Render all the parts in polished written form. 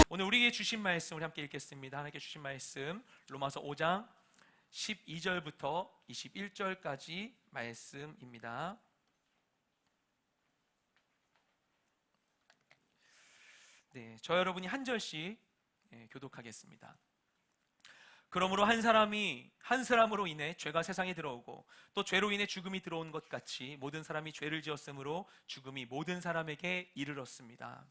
오늘 우리에게 주신 말씀 우리 함께 읽겠습니다. 하나님께 주신 말씀 로마서 5장 12절부터 21절까지 말씀입니다. 네, 저 여러분이 한 절씩 교독하겠습니다. 그러므로 한 사람으로 인해 죄가 세상에 들어오고 또 죄로 인해 죽음이 들어온 것 같이 모든 사람이 죄를 지었으므로 죽음이 모든 사람에게 이르렀습니다.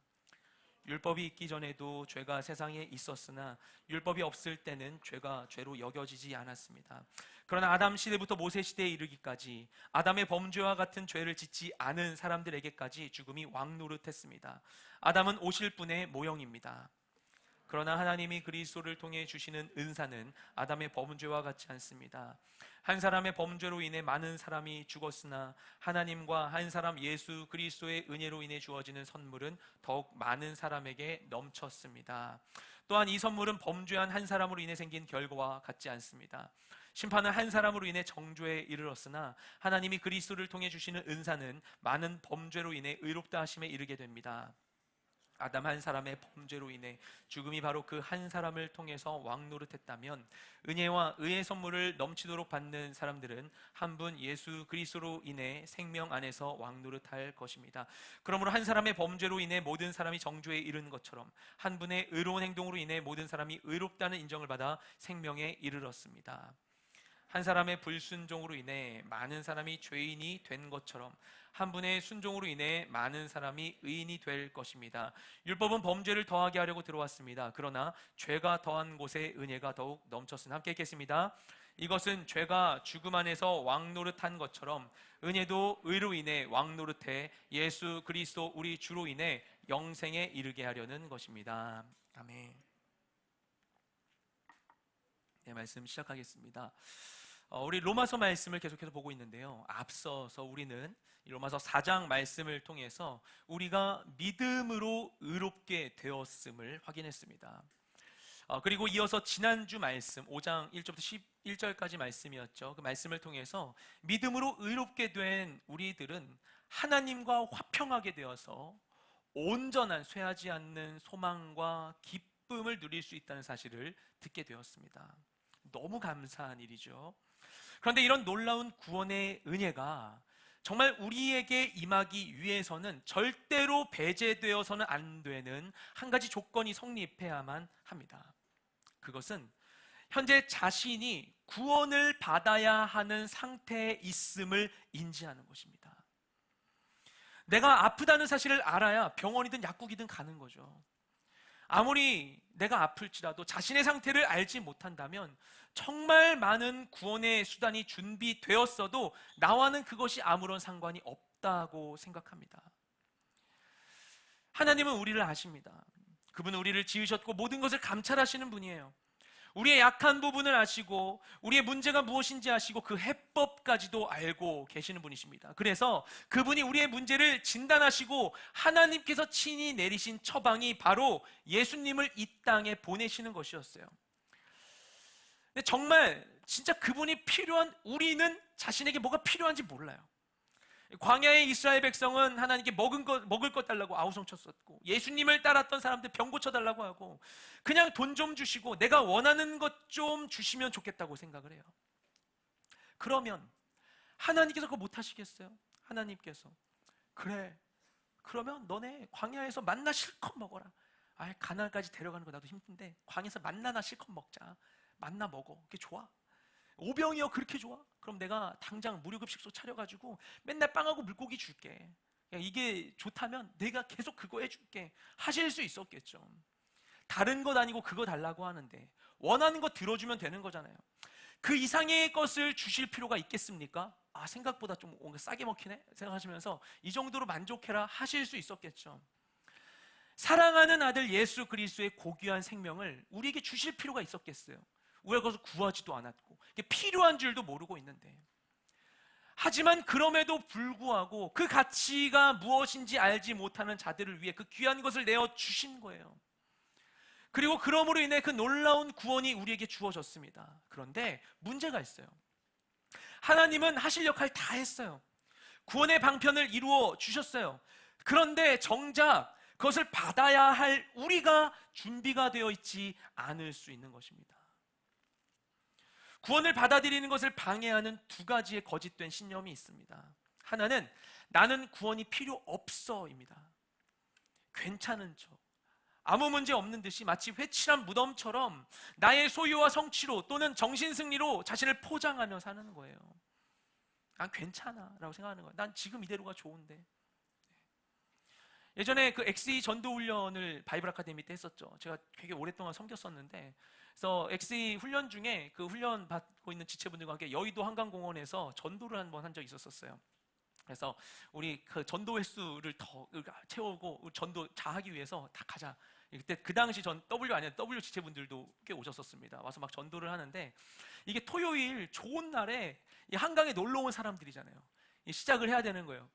율법이 있기 전에도 죄가 세상에 있었으나 율법이 없을 때는 죄가 죄로 여겨지지 않았습니다. 그러나 아담 시대부터 모세 시대에 이르기까지 아담의 범죄와 같은 죄를 짓지 않은 사람들에게까지 죽음이 왕노릇했습니다. 아담은 오실 분의 모형입니다. 그러나 하나님이 그리스도를 통해 주시는 은사는 아담의 범죄와 같지 않습니다. 한 사람의 범죄로 인해 많은 사람이 죽었으나 하나님과 한 사람 예수 그리스도의 은혜로 인해 주어지는 선물은 더욱 많은 사람에게 넘쳤습니다. 또한 이 선물은 범죄한 한 사람으로 인해 생긴 결과와 같지 않습니다. 심판은 한 사람으로 인해 정죄에 이르렀으나 하나님이 그리스도를 통해 주시는 은사는 많은 범죄로 인해 의롭다 하심에 이르게 됩니다. 아담 한 사람의 범죄로 인해 죽음이 바로 그 한 사람을 통해서 왕노릇했다면 은혜와 의의 선물을 넘치도록 받는 사람들은 한 분 예수 그리스도로 인해 생명 안에서 왕노릇할 것입니다. 그러므로 한 사람의 범죄로 인해 모든 사람이 정죄에 이르는 것처럼 한 분의 의로운 행동으로 인해 모든 사람이 의롭다는 인정을 받아 생명에 이르렀습니다. 한 사람의 불순종으로 인해 많은 사람이 죄인이 된 것처럼 한 분의 순종으로 인해 많은 사람이 의인이 될 것입니다. 율법은 범죄를 더하게 하려고 들어왔습니다. 그러나 죄가 더한 곳에 은혜가 더욱 넘쳤으나 함께 읽겠습니다. 이것은 죄가 죽음 안에서 왕노릇한 것처럼 은혜도 의로 인해 왕노릇해 예수 그리스도 우리 주로 인해 영생에 이르게 하려는 것입니다. 아멘. 네, 말씀 시작하겠습니다. 우리 로마서 말씀을 계속해서 보고 있는데요, 앞서서 우리는 로마서 4장 말씀을 통해서 우리가 믿음으로 의롭게 되었음을 확인했습니다. 그리고 이어서 지난주 말씀 5장 1절부터 11절까지 말씀이었죠. 그 말씀을 통해서 믿음으로 의롭게 된 우리들은 하나님과 화평하게 되어서 온전한 쇠하지 않는 소망과 기쁨을 누릴 수 있다는 사실을 듣게 되었습니다. 너무 감사한 일이죠. 그런데 이런 놀라운 구원의 은혜가 정말 우리에게 임하기 위해서는 절대로 배제되어서는 안 되는 한 가지 조건이 성립해야만 합니다. 그것은 현재 자신이 구원을 받아야 하는 상태에 있음을 인지하는 것입니다. 내가 아프다는 사실을 알아야 병원이든 약국이든 가는 거죠. 아무리 내가 아플지라도 자신의 상태를 알지 못한다면 정말 많은 구원의 수단이 준비되었어도 나와는 그것이 아무런 상관이 없다고 생각합니다. 하나님은 우리를 아십니다. 그분은 우리를 지으셨고 모든 것을 감찰하시는 분이에요. 우리의 약한 부분을 아시고 우리의 문제가 무엇인지 아시고 그 해법까지도 알고 계시는 분이십니다. 그래서 그분이 우리의 문제를 진단하시고 하나님께서 친히 내리신 처방이 바로 예수님을 이 땅에 보내시는 것이었어요. 근데 정말 진짜 그분이 필요한 우리는 자신에게 뭐가 필요한지 몰라요. 광야의 이스라엘 백성은 하나님께 먹을 것 달라고 아우성쳤었고, 예수님을 따랐던 사람들 병 고쳐달라고 하고 그냥 돈 좀 주시고 내가 원하는 것 좀 주시면 좋겠다고 생각을 해요. 그러면 하나님께서 그거 못하시겠어요? 하나님께서 그래, 그러면 너네 광야에서 만나 실컷 먹어라. 가나안까지 데려가는 거 나도 힘든데 광야에서 만나나 실컷 먹자. 만나 먹어. 그게 좋아? 오병이어 그렇게 좋아? 그럼 내가 당장 무료급식소 차려가지고 맨날 빵하고 물고기 줄게. 이게 좋다면 내가 계속 그거 해줄게. 하실 수 있었겠죠. 다른 것 아니고 그거 달라고 하는데 원하는 거 들어주면 되는 거잖아요. 그 이상의 것을 주실 필요가 있겠습니까? 생각보다 좀 뭔가 싸게 먹히네 생각하시면서 이 정도로 만족해라 하실 수 있었겠죠. 사랑하는 아들 예수 그리스도의 고귀한 생명을 우리에게 주실 필요가 있었겠어요? 우리가 그것을 구하지도 않았고 필요한 줄도 모르고 있는데, 하지만 그럼에도 불구하고 그 가치가 무엇인지 알지 못하는 자들을 위해 그 귀한 것을 내어 주신 거예요. 그리고 그러므로 인해 그 놀라운 구원이 우리에게 주어졌습니다. 그런데 문제가 있어요. 하나님은 하실 역할 다 했어요. 구원의 방편을 이루어 주셨어요. 그런데 정작 그것을 받아야 할 우리가 준비가 되어 있지 않을 수 있는 것입니다. 구원을 받아들이는 것을 방해하는 두 가지의 거짓된 신념이 있습니다. 하나는 나는 구원이 필요 없어입니다. 괜찮은 척, 아무 문제 없는 듯이 마치 회칠한 무덤처럼 나의 소유와 성취로 또는 정신승리로 자신을 포장하며 사는 거예요. 난 괜찮아 라고 생각하는 거예요. 난 지금 이대로가 좋은데. 예전에 그 XE 전도훈련을 바이블 아카데미 때 했었죠. 제가 되게 오랫동안 섬겼었는데, 그래서 XE 훈련 중에 그 훈련 받고 있는 지체분들과 함께 여의도 한강공원에서 전도를 한번 한 적이 있었어요. 그래서 우리 그 전도 횟수를 더 채우고 전도 자하기 위해서 다 가자. 그때 그 당시 전 W 아니라 W 지체분들도 꽤 오셨었습니다. 와서 막 전도를 하는데, 이게 토요일 좋은 날에 이 한강에 놀러 온 사람들이잖아요. 시작을 해야 되는 거예요.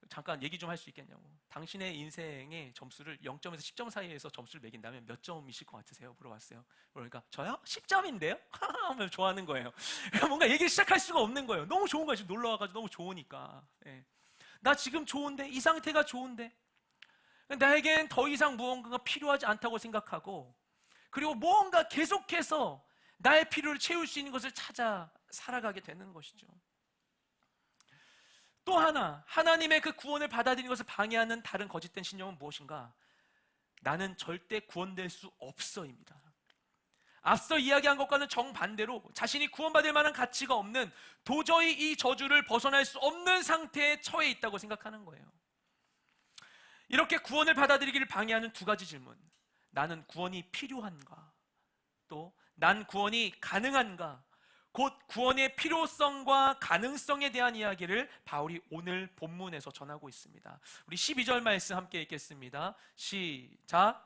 잠깐 얘기 좀 할 수 있겠냐고. 당신의 인생의 점수를 0점에서 10점 사이에서 점수를 매긴다면 몇 점이실 것 같으세요? 물어봤어요. 그러니까 저요? 10점인데요? 하면 좋아하는 거예요. 뭔가 얘기를 시작할 수가 없는 거예요. 너무 좋은 거예요. 지금 놀러 와가지고 너무 좋으니까. 예. 나 지금 좋은데, 이 상태가 좋은데, 나에겐 더 이상 무언가가 필요하지 않다고 생각하고, 그리고 무언가 계속해서 나의 필요를 채울 수 있는 것을 찾아 살아가게 되는 것이죠. 또 하나, 하나님의 그 구원을 받아들이는 것을 방해하는 다른 거짓된 신념은 무엇인가? 나는 절대 구원될 수 없어입니다. 앞서 이야기한 것과는 정반대로 자신이 구원받을 만한 가치가 없는, 도저히 이 저주를 벗어날 수 없는 상태에 처해 있다고 생각하는 거예요. 이렇게 구원을 받아들이기를 방해하는 두 가지 질문. 나는 구원이 필요한가? 또 난 구원이 가능한가? 곧 구원의 필요성과 가능성에 대한 이야기를 바울이 오늘 본문에서 전하고 있습니다. 우리 12절 말씀 함께 읽겠습니다. 시작.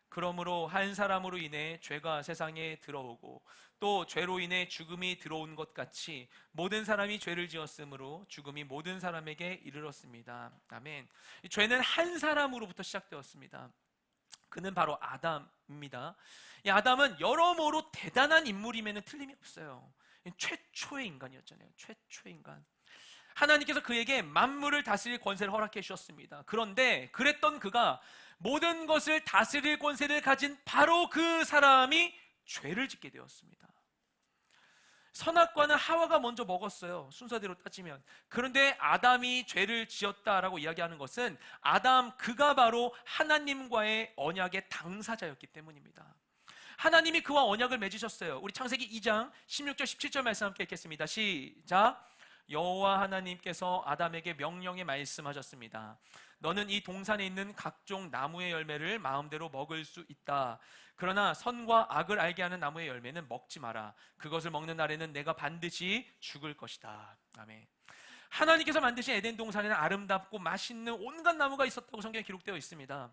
그러므로 한 사람으로 인해 죄가 세상에 들어오고 또 죄로 인해 죽음이 들어온 것 같이 모든 사람이 죄를 지었으므로 죽음이 모든 사람에게 이르렀습니다. 아멘. 죄는 한 사람으로부터 시작되었습니다. 그는 바로 아담입니다. 이 아담은 여러모로 대단한 인물임에는 틀림이 없어요. 최초의 인간이었잖아요. 최초의 인간. 하나님께서 그에게 만물을 다스릴 권세를 허락해 주셨습니다. 그런데 그랬던 그가 모든 것을 다스릴 권세를 가진 바로 그 사람이 죄를 짓게 되었습니다. 선악과는 하와가 먼저 먹었어요. 순서대로 따지면. 그런데 아담이 죄를 지었다라고 이야기하는 것은 아담 그가 바로 하나님과의 언약의 당사자였기 때문입니다. 하나님이 그와 언약을 맺으셨어요. 우리 창세기 2장 16절 17절 말씀 함께 읽겠습니다. 시작. 여호와 하나님께서 아담에게 명령에 말씀하셨습니다. 너는 이 동산에 있는 각종 나무의 열매를 마음대로 먹을 수 있다. 그러나 선과 악을 알게 하는 나무의 열매는 먹지 마라. 그것을 먹는 날에는 내가 반드시 죽을 것이다. 아멘. 하나님께서 만드신 에덴 동산에는 아름답고 맛있는 온갖 나무가 있었다고 성경에 기록되어 있습니다.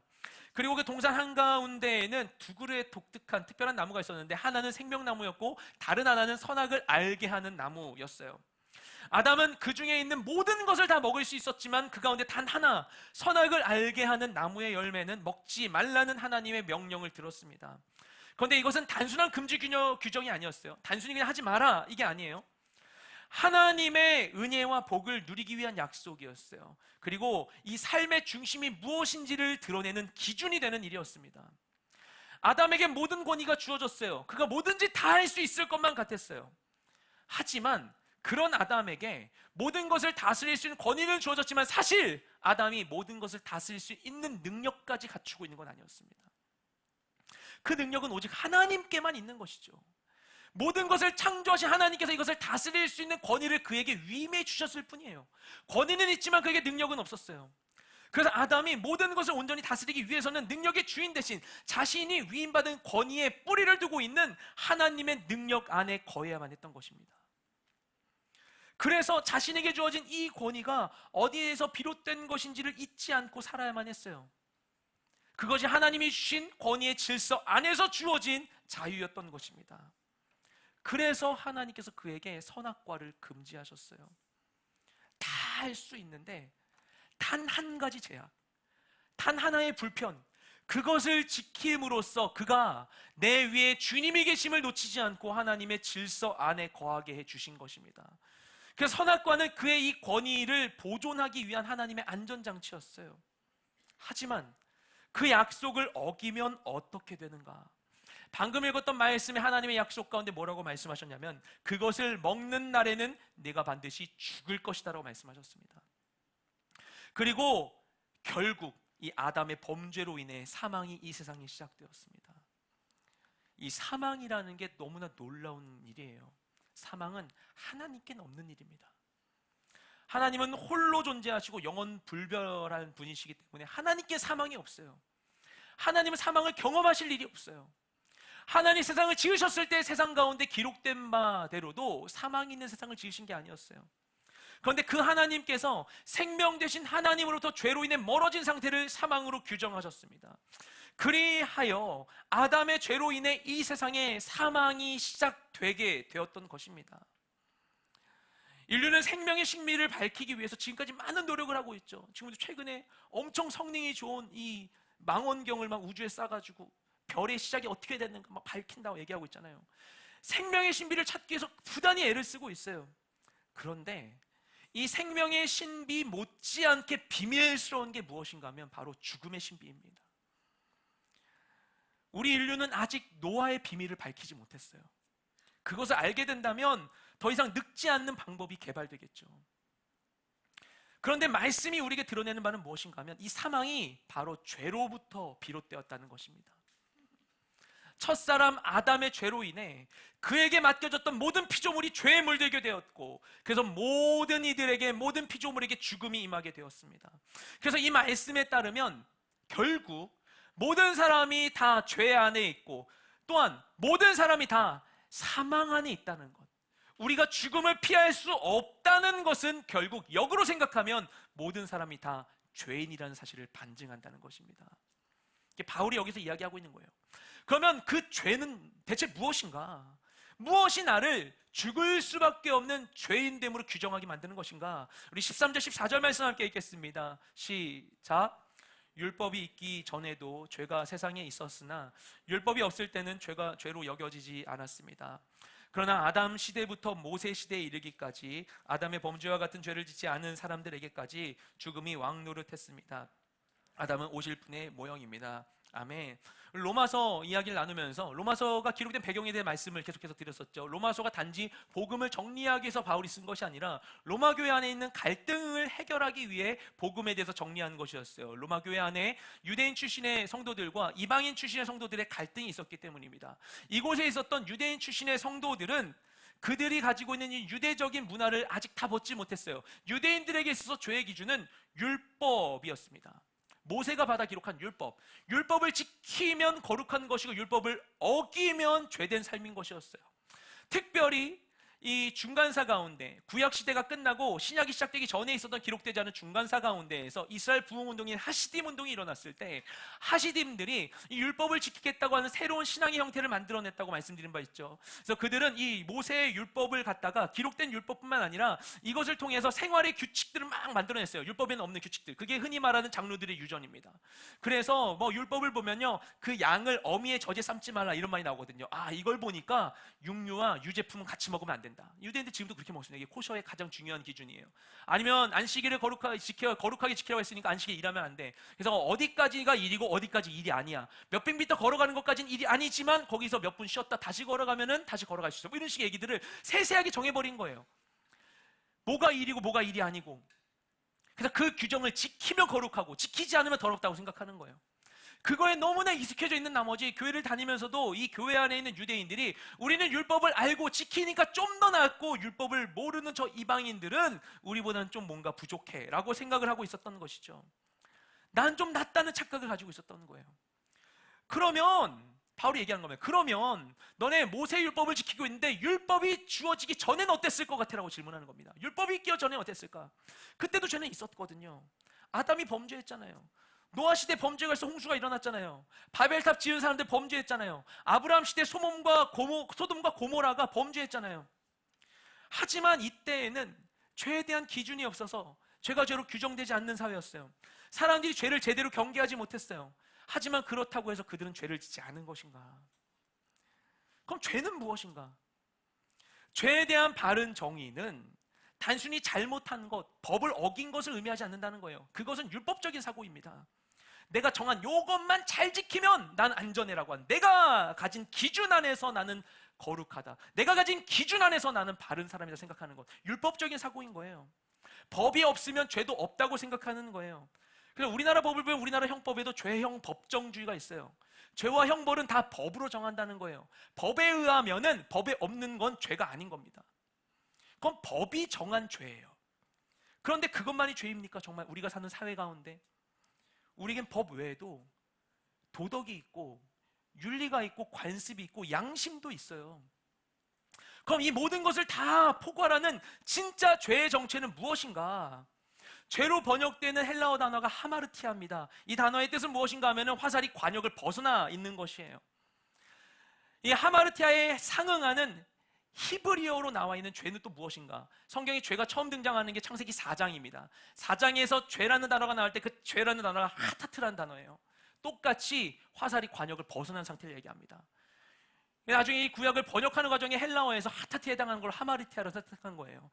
그리고 그 동산 한가운데에는 두 그루의 독특한 특별한 나무가 있었는데, 하나는 생명나무였고 다른 하나는 선악을 알게 하는 나무였어요. 아담은 그 중에 있는 모든 것을 다 먹을 수 있었지만 그 가운데 단 하나, 선악을 알게 하는 나무의 열매는 먹지 말라는 하나님의 명령을 들었습니다. 그런데 이것은 단순한 금지 규정이 아니었어요. 단순히 그냥 하지 마라, 이게 아니에요. 하나님의 은혜와 복을 누리기 위한 약속이었어요. 그리고 이 삶의 중심이 무엇인지를 드러내는 기준이 되는 일이었습니다. 아담에게 모든 권위가 주어졌어요. 그가 뭐든지 다 할 수 있을 것만 같았어요. 하지만 그런 아담에게 모든 것을 다스릴 수 있는 권위는 주어졌지만 사실 아담이 모든 것을 다스릴 수 있는 능력까지 갖추고 있는 건 아니었습니다. 그 능력은 오직 하나님께만 있는 것이죠. 모든 것을 창조하신 하나님께서 이것을 다스릴 수 있는 권위를 그에게 위임해 주셨을 뿐이에요. 권위는 있지만 그에게 능력은 없었어요. 그래서 아담이 모든 것을 온전히 다스리기 위해서는 능력의 주인 대신 자신이 위임받은 권위에 뿌리를 두고 있는 하나님의 능력 안에 거해야만 했던 것입니다. 그래서 자신에게 주어진 이 권위가 어디에서 비롯된 것인지를 잊지 않고 살아야만 했어요. 그것이 하나님이 주신 권위의 질서 안에서 주어진 자유였던 것입니다. 그래서 하나님께서 그에게 선악과를 금지하셨어요. 다 할 수 있는데 단 한 가지 제약, 단 하나의 불편, 그것을 지킴으로써 그가 내 위에 주님이 계심을 놓치지 않고 하나님의 질서 안에 거하게 해주신 것입니다. 그래서 선악과는 그의 이 권위를 보존하기 위한 하나님의 안전장치였어요. 하지만 그 약속을 어기면 어떻게 되는가? 방금 읽었던 말씀에 하나님의 약속 가운데 뭐라고 말씀하셨냐면 그것을 먹는 날에는 네가 반드시 죽을 것이다 라고 말씀하셨습니다. 그리고 결국 이 아담의 범죄로 인해 사망이 이 세상에 시작되었습니다. 이 사망이라는 게 너무나 놀라운 일이에요. 사망은 하나님께는 없는 일입니다. 하나님은 홀로 존재하시고 영원 불별한 분이시기 때문에 하나님께 사망이 없어요. 하나님은 사망을 경험하실 일이 없어요. 하나님 세상을 지으셨을 때 세상 가운데 기록된 바대로도 사망이 있는 세상을 지으신 게 아니었어요. 그런데 그 하나님께서 생명 되신 하나님으로부터 죄로 인해 멀어진 상태를 사망으로 규정하셨습니다. 그리하여 아담의 죄로 인해 이 세상에 사망이 시작되게 되었던 것입니다. 인류는 생명의 신비를 밝히기 위해서 지금까지 많은 노력을 하고 있죠. 지금도 최근에 엄청 성능이 좋은 이 망원경을 막 우주에 쏴가지고 별의 시작이 어떻게 됐는가 막 밝힌다고 얘기하고 있잖아요. 생명의 신비를 찾기 위해서 부단히 애를 쓰고 있어요. 그런데 이 생명의 신비 못지않게 비밀스러운 게 무엇인가 하면 바로 죽음의 신비입니다. 우리 인류는 아직 노아의 비밀을 밝히지 못했어요. 그것을 알게 된다면 더 이상 늙지 않는 방법이 개발되겠죠. 그런데 말씀이 우리에게 드러내는 바는 무엇인가 하면 이 사망이 바로 죄로부터 비롯되었다는 것입니다. 첫사람 아담의 죄로 인해 그에게 맡겨졌던 모든 피조물이 죄에 물들게 되었고 그래서 모든 이들에게 모든 피조물에게 죽음이 임하게 되었습니다. 그래서 이 말씀에 따르면 결국 모든 사람이 다 죄 안에 있고 또한 모든 사람이 다 사망 안에 있다는 것, 우리가 죽음을 피할 수 없다는 것은 결국 역으로 생각하면 모든 사람이 다 죄인이라는 사실을 반증한다는 것입니다. 이게 바울이 여기서 이야기하고 있는 거예요. 그러면 그 죄는 대체 무엇인가? 무엇이 나를 죽을 수밖에 없는 죄인됨으로 규정하게 만드는 것인가? 우리 13절 14절 말씀 함께 읽겠습니다. 시작. 율법이 있기 전에도 죄가 세상에 있었으나 율법이 없을 때는 죄가 죄로 여겨지지 않았습니다. 그러나 아담 시대부터 모세 시대에 이르기까지 아담의 범죄와 같은 죄를 짓지 않은 사람들에게까지 죽음이 왕노릇했습니다. 아담은 오실 분의 모형입니다. 아멘. 로마서 이야기를 나누면서 로마서가 기록된 배경에 대한 말씀을 계속해서 드렸었죠. 로마서가 단지 복음을 정리하기 위해서 바울이 쓴 것이 아니라 로마 교회 안에 있는 갈등을 해결하기 위해 복음에 대해서 정리한 것이었어요. 로마 교회 안에 유대인 출신의 성도들과 이방인 출신의 성도들의 갈등이 있었기 때문입니다. 이곳에 있었던 유대인 출신의 성도들은 그들이 가지고 있는 이 유대적인 문화를 아직 다 벗지 못했어요. 유대인들에게 있어서 죄의 기준은 율법이었습니다. 모세가 받아 기록한 율법, 율법을 지키면 거룩한 것이고 율법을 어기면 죄된 삶인 것이었어요. 특별히 이 중간사 가운데 구약 시대가 끝나고 신약이 시작되기 전에 있었던 기록되지 않은 중간사 가운데에서 이스라엘 부흥운동인 하시딤 운동이 일어났을 때 하시딤들이 이 율법을 지키겠다고 하는 새로운 신앙의 형태를 만들어냈다고 말씀드린 바 있죠. 그래서 그들은 이 모세의 율법을 갖다가 기록된 율법뿐만 아니라 이것을 통해서 생활의 규칙들을 막 만들어냈어요. 율법에는 없는 규칙들, 그게 흔히 말하는 장로들의 유전입니다. 그래서 뭐 율법을 보면요, 그 양을 어미의 젖에 삶지 말라 이런 말이 나오거든요. 아, 이걸 보니까 육류와 유제품은 같이 먹으면 안 된다. 유대인들 지금도 그렇게 먹습니다. 이게 코셔의 가장 중요한 기준이에요. 아니면 안식일을 거룩하게 지키라고 했으니까 안식일 일하면 안 돼. 그래서 어디까지가 일이고 어디까지 일이 아니야. 몇백 미터 걸어가는 것까지는 일이 아니지만 거기서 몇 분 쉬었다 다시 걸어가면은 다시 걸어갈 수 있어. 뭐 이런 식의 얘기들을 세세하게 정해버린 거예요. 뭐가 일이고 뭐가 일이 아니고. 그래서 그 규정을 지키면 거룩하고 지키지 않으면 더럽다고 생각하는 거예요. 그거에 너무나 익숙해져 있는 나머지 교회를 다니면서도 이 교회 안에 있는 유대인들이 우리는 율법을 알고 지키니까 좀 더 낫고 율법을 모르는 저 이방인들은 우리보다는 좀 뭔가 부족해 라고 생각을 하고 있었던 것이죠. 난 좀 낫다는 착각을 가지고 있었던 거예요. 그러면 바울이 얘기하는 겁니다. 그러면 너네 모세 율법을 지키고 있는데 율법이 주어지기 전에는 어땠을 것 같아? 라고 질문하는 겁니다. 율법이 있기 전에는 어땠을까? 그때도 죄는 있었거든요. 아담이 범죄했잖아요. 노아 시대 범죄가 있어 홍수가 일어났잖아요. 바벨탑 지은 사람들 범죄했잖아요. 아브라함 시대 소돔과 고모라가 범죄했잖아요. 하지만 이때에는 죄에 대한 기준이 없어서 죄가 죄로 규정되지 않는 사회였어요. 사람들이 죄를 제대로 경계하지 못했어요. 하지만 그렇다고 해서 그들은 죄를 짓지 않은 것인가? 그럼 죄는 무엇인가? 죄에 대한 바른 정의는 단순히 잘못한 것, 법을 어긴 것을 의미하지 않는다는 거예요. 그것은 율법적인 사고입니다. 내가 정한 요것만 잘 지키면 난 안전해라고 하는, 내가 가진 기준 안에서 나는 거룩하다, 내가 가진 기준 안에서 나는 바른 사람이다 생각하는 것, 율법적인 사고인 거예요. 법이 없으면 죄도 없다고 생각하는 거예요. 그래서 우리나라 법을 보면 우리나라 형법에도 죄형 법정주의가 있어요. 죄와 형벌은 다 법으로 정한다는 거예요. 법에 의하면은 법에 없는 건 죄가 아닌 겁니다. 그건 법이 정한 죄예요. 그런데 그것만이 죄입니까? 정말 우리가 사는 사회 가운데 우리에겐 법 외에도 도덕이 있고 윤리가 있고 관습이 있고 양심도 있어요. 그럼 이 모든 것을 다 포괄하는 진짜 죄의 정체는 무엇인가? 죄로 번역되는 헬라어 단어가 하마르티아입니다. 이 단어의 뜻은 무엇인가 하면 화살이 관역을 벗어나 있는 것이에요. 이 하마르티아에 상응하는 히브리어로 나와 있는 죄는 또 무엇인가? 성경에 죄가 처음 등장하는 게 창세기 4장입니다. 4장에서 죄라는 단어가 나올 때 그 죄라는 단어가 하타트라는 단어예요. 똑같이 화살이 관역을 벗어난 상태를 얘기합니다. 나중에 이 구약을 번역하는 과정에 헬라어에서 하타트에 해당하는 걸 하마르티아로 선택한 거예요.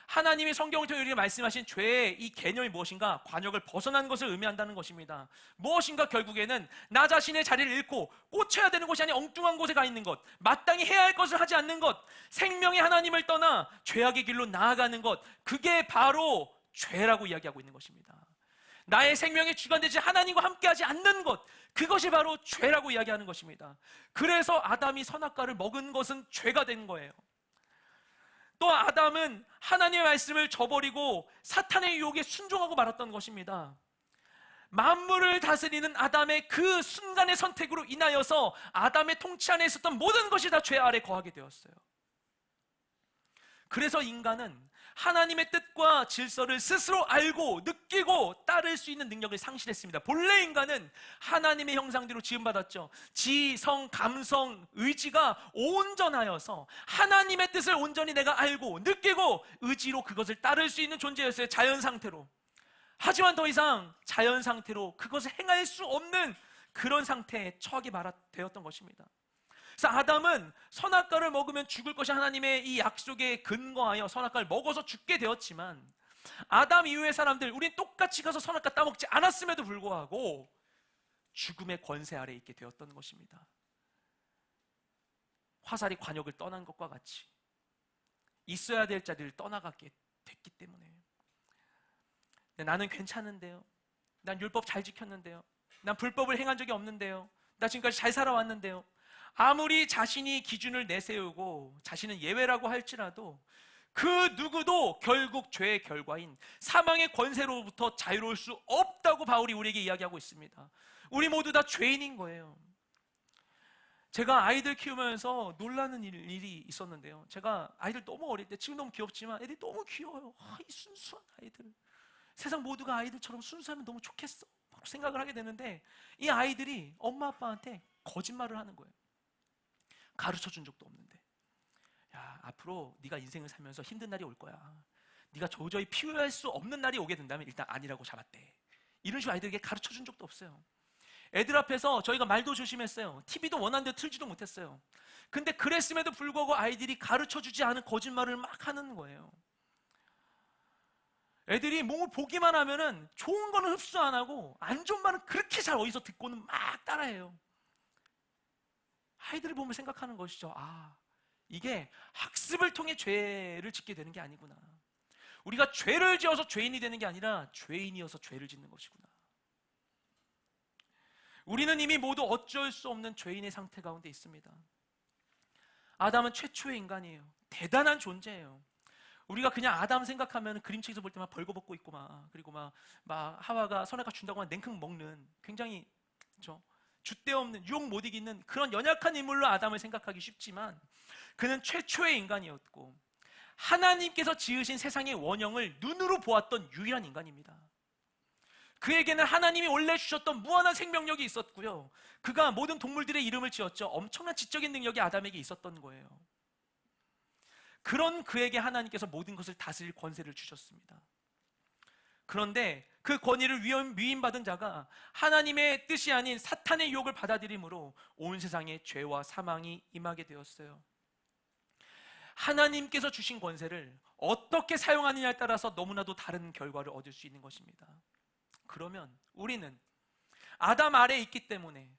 하나님이 성경을 통해 우리에게 말씀하신 죄의 이 개념이 무엇인가? 관역을 벗어난 것을 의미한다는 것입니다. 무엇인가? 결국에는 나 자신의 자리를 잃고 꽂혀야 되는 곳이 아닌 엉뚱한 곳에 가 있는 것, 마땅히 해야 할 것을 하지 않는 것, 생명의 하나님을 떠나 죄악의 길로 나아가는 것, 그게 바로 죄라고 이야기하고 있는 것입니다. 나의 생명의 주관되지 하나님과 함께하지 않는 것, 그것이 바로 죄라고 이야기하는 것입니다. 그래서 아담이 선악과를 먹은 것은 죄가 된 거예요. 또 아담은 하나님의 말씀을 저버리고 사탄의 유혹에 순종하고 말았던 것입니다. 만물을 다스리는 아담의 그 순간의 선택으로 인하여서 아담의 통치 안에 있었던 모든 것이 다 죄 아래 거하게 되었어요. 그래서 인간은 하나님의 뜻과 질서를 스스로 알고 느끼고 따를 수 있는 능력을 상실했습니다. 본래 인간은 하나님의 형상대로 지음받았죠. 지, 성, 감성, 의지가 온전하여서 하나님의 뜻을 온전히 내가 알고 느끼고 의지로 그것을 따를 수 있는 존재였어요. 자연 상태로. 하지만 더 이상 자연 상태로 그것을 행할 수 없는 그런 상태에 처하게 되었던 것입니다. 그래서 아담은 선악과를 먹으면 죽을 것이 하나님의 이 약속에 근거하여 선악과를 먹어서 죽게 되었지만, 아담 이후의 사람들, 우린 똑같이 가서 선악과 따먹지 않았음에도 불구하고 죽음의 권세 아래 있게 되었던 것입니다. 화살이 관역을 떠난 것과 같이 있어야 될 자리를 떠나가게 됐기 때문에, 나는 괜찮은데요, 난 율법 잘 지켰는데요, 난 불법을 행한 적이 없는데요, 나 지금까지 잘 살아왔는데요, 아무리 자신이 기준을 내세우고 자신은 예외라고 할지라도 그 누구도 결국 죄의 결과인 사망의 권세로부터 자유로울 수 없다고 바울이 우리에게 이야기하고 있습니다. 우리 모두 다 죄인인 거예요. 제가 아이들 키우면서 놀라는 일이 있었는데요, 제가 아이들 너무 어릴 때, 지금 너무 귀엽지만 애들이 너무 귀여워요. 이 순수한 아이들, 세상 모두가 아이들처럼 순수하면 너무 좋겠어 생각을 하게 되는데, 이 아이들이 엄마 아빠한테 거짓말을 하는 거예요. 가르쳐 준 적도 없는데, 야, 앞으로 네가 인생을 살면서 힘든 날이 올 거야, 네가 도저히 피할 수 없는 날이 오게 된다면 일단 아니라고 잡았대. 이런 식으로 아이들에게 가르쳐 준 적도 없어요. 애들 앞에서 저희가 말도 조심했어요. TV도 원하는 대로 틀지도 못했어요. 근데 그랬음에도 불구하고 아이들이 가르쳐 주지 않은 거짓말을 막 하는 거예요. 애들이 뭐 보기만 하면은 좋은 거는 흡수 안 하고 안 좋은 말은 그렇게 잘 어디서 듣고는 막 따라해요. 아이들을 보면 생각하는 것이죠. 아, 이게 학습을 통해 죄를 짓게 되는 게 아니구나. 우리가 죄를 지어서 죄인이 되는 게 아니라 죄인이어서 죄를 짓는 것이구나. 우리는 이미 모두 어쩔 수 없는 죄인의 상태 가운데 있습니다. 아담은 최초의 인간이에요. 대단한 존재예요. 우리가 그냥 아담 생각하면 그림책에서 볼 때만 벌거벗고 있고 그리고 막 하와가 선악과 준다고 하면 냉큼 먹는, 굉장히 줏대 없는, 유혹 못 이기는 그런 연약한 인물로 아담을 생각하기 쉽지만, 그는 최초의 인간이었고 하나님께서 지으신 세상의 원형을 눈으로 보았던 유일한 인간입니다. 그에게는 하나님이 원래 주셨던 무한한 생명력이 있었고요, 그가 모든 동물들의 이름을 지었죠. 엄청난 지적인 능력이 아담에게 있었던 거예요. 그런 그에게 하나님께서 모든 것을 다스릴 권세를 주셨습니다. 그런데 그 권위를 위임받은 자가 하나님의 뜻이 아닌 사탄의 유혹을 받아들임으로 온 세상에 죄와 사망이 임하게 되었어요. 하나님께서 주신 권세를 어떻게 사용하느냐에 따라서 너무나도 다른 결과를 얻을 수 있는 것입니다. 그러면 우리는 아담 아래에 있기 때문에,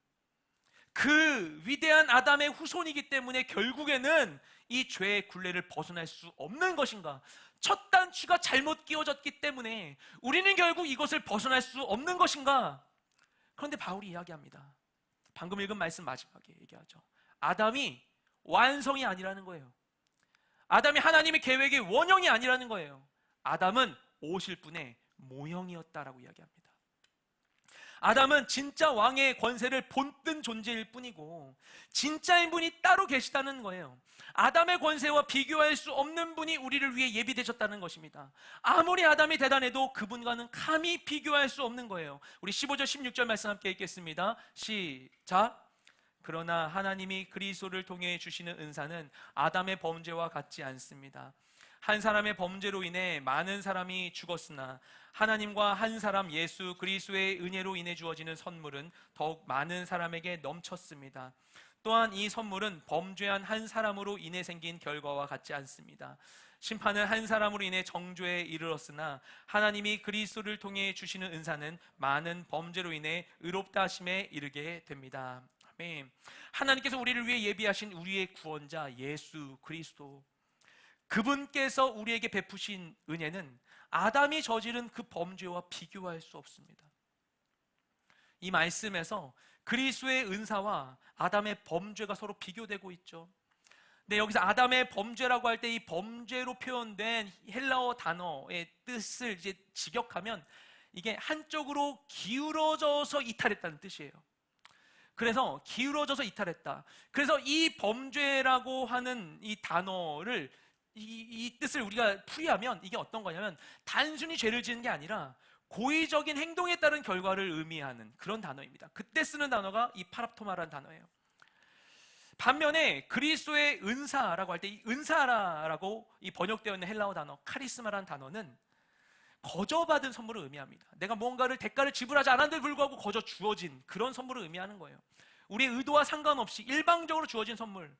그 위대한 아담의 후손이기 때문에 결국에는 이 죄의 굴레를 벗어날 수 없는 것인가? 첫 단추가 잘못 끼워졌기 때문에 우리는 결국 이것을 벗어날 수 없는 것인가? 그런데 바울이 이야기합니다. 방금 읽은 말씀 마지막에 얘기하죠. 아담이 완성이 아니라는 거예요. 아담이 하나님의 계획의 원형이 아니라는 거예요. 아담은 오실 분의 모형이었다라고 이야기합니다. 아담은 진짜 왕의 권세를 본뜬 존재일 뿐이고 진짜인 분이 따로 계시다는 거예요. 아담의 권세와 비교할 수 없는 분이 우리를 위해 예비되셨다는 것입니다. 아무리 아담이 대단해도 그분과는 감히 비교할 수 없는 거예요. 우리 15절 16절 말씀 함께 읽겠습니다. 시작. 그러나 하나님이 그리스도를 통해 주시는 은사는 아담의 범죄와 같지 않습니다. 한 사람의 범죄로 인해 많은 사람이 죽었으나 하나님과 한 사람 예수 그리스도의 은혜로 인해 주어지는 선물은 더욱 많은 사람에게 넘쳤습니다. 또한 이 선물은 범죄한 한 사람으로 인해 생긴 결과와 같지 않습니다. 심판은 한 사람으로 인해 정죄에 이르렀으나 하나님이 그리스도를 통해 주시는 은사는 많은 범죄로 인해 의롭다 하심에 이르게 됩니다. 아멘. 하나님께서 우리를 위해 예비하신 우리의 구원자 예수 그리스도, 그분께서 우리에게 베푸신 은혜는 아담이 저지른 그 범죄와 비교할 수 없습니다. 이 말씀에서 그리스도의 은사와 아담의 범죄가 서로 비교되고 있죠. 근데 여기서 아담의 범죄라고 할 때 이 범죄로 표현된 헬라어 단어의 뜻을 이제 직역하면 이게 한쪽으로 기울어져서 이탈했다는 뜻이에요. 그래서 기울어져서 이탈했다. 그래서 이 범죄라고 하는 이 단어를 이 뜻을 우리가 풀이하면 이게 어떤 거냐면 단순히 죄를 지은 게 아니라 고의적인 행동에 따른 결과를 의미하는 그런 단어입니다. 그때 쓰는 단어가 이 파랍토마라는 단어예요. 반면에 그리스도의 은사라고 할 때 이 은사라고 이 번역되어 있는 헬라어 단어 카리스마라는 단어는 거저받은 선물을 의미합니다. 내가 뭔가를 대가를 지불하지 않았는데 불구하고 거저 주어진 그런 선물을 의미하는 거예요. 우리의 의도와 상관없이 일방적으로 주어진 선물.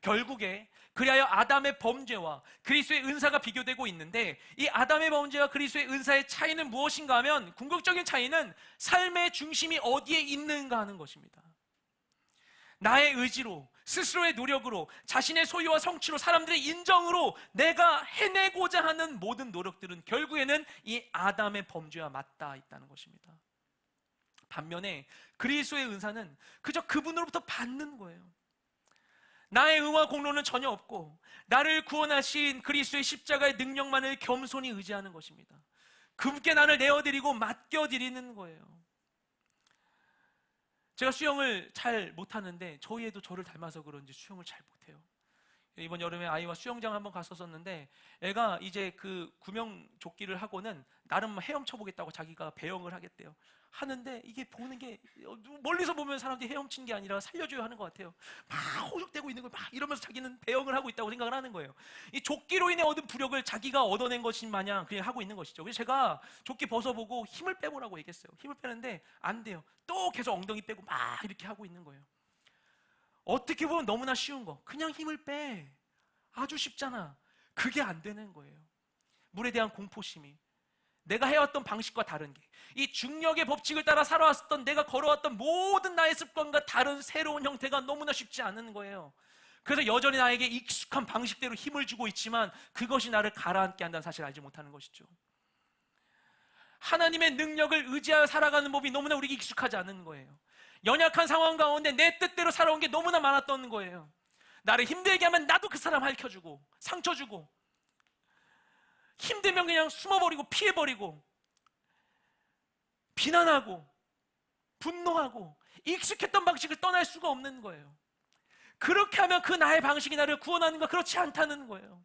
결국에 그리하여 아담의 범죄와 그리스도의 은사가 비교되고 있는데, 이 아담의 범죄와 그리스도의 은사의 차이는 무엇인가 하면 궁극적인 차이는 삶의 중심이 어디에 있는가 하는 것입니다. 나의 의지로, 스스로의 노력으로, 자신의 소유와 성취로, 사람들의 인정으로 내가 해내고자 하는 모든 노력들은 결국에는 이 아담의 범죄와 맞닿아 있다는 것입니다. 반면에 그리스도의 은사는 그저 그분으로부터 받는 거예요. 나의 의와 공로는 전혀 없고 나를 구원하신 그리스도의 십자가의 능력만을 겸손히 의지하는 것입니다. 그분께 나를 내어드리고 맡겨드리는 거예요. 제가 수영을 잘 못하는데 저희 애도 저를 닮아서 그런지 수영을 잘 못해요. 이번 여름에 아이와 수영장 한번 갔었는데 애가 이제 그 구명조끼를 하고는 나름 헤엄쳐보겠다고 자기가 배영을 하겠대요. 하는데 이게 보는 게 멀리서 보면 사람들이 헤엄친 게 아니라 살려줘야 하는 것 같아요. 막 호적대고 있는 걸 막 이러면서 자기는 배영을 하고 있다고 생각을 하는 거예요. 이 조끼로 인해 얻은 부력을 자기가 얻어낸 것인 마냥 그냥 하고 있는 것이죠. 그래서 제가 조끼 벗어보고 힘을 빼보라고 얘기했어요. 힘을 빼는데 안 돼요. 또 계속 엉덩이 빼고 막 이렇게 하고 있는 거예요. 어떻게 보면 너무나 쉬운 거, 그냥 힘을 빼, 아주 쉽잖아. 그게 안 되는 거예요. 물에 대한 공포심이 내가 해왔던 방식과 다른 게, 이 중력의 법칙을 따라 살아왔던 내가 걸어왔던 모든 나의 습관과 다른 새로운 형태가 너무나 쉽지 않은 거예요. 그래서 여전히 나에게 익숙한 방식대로 힘을 주고 있지만 그것이 나를 가라앉게 한다는 사실을 알지 못하는 것이죠. 하나님의 능력을 의지하여 살아가는 법이 너무나 우리에게 익숙하지 않은 거예요. 연약한 상황 가운데 내 뜻대로 살아온 게 너무나 많았던 거예요. 나를 힘들게 하면 나도 그 사람 핥혀주고 상처 주고, 힘들면 그냥 숨어버리고 피해버리고 비난하고 분노하고 익숙했던 방식을 떠날 수가 없는 거예요. 그렇게 하면 그 나의 방식이 나를 구원하는가? 그렇지 않다는 거예요.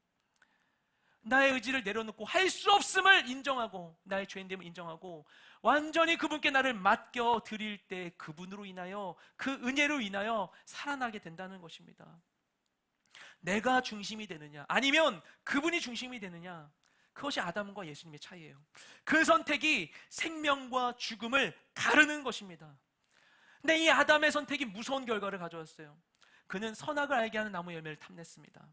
나의 의지를 내려놓고 할 수 없음을 인정하고 나의 죄인됨을 인정하고 완전히 그분께 나를 맡겨 드릴 때 그분으로 인하여, 그 은혜로 인하여 살아나게 된다는 것입니다. 내가 중심이 되느냐 아니면 그분이 중심이 되느냐, 그것이 아담과 예수님의 차이예요. 그 선택이 생명과 죽음을 가르는 것입니다. 근데 이 아담의 선택이 무서운 결과를 가져왔어요. 그는 선악을 알게 하는 나무 열매를 탐냈습니다.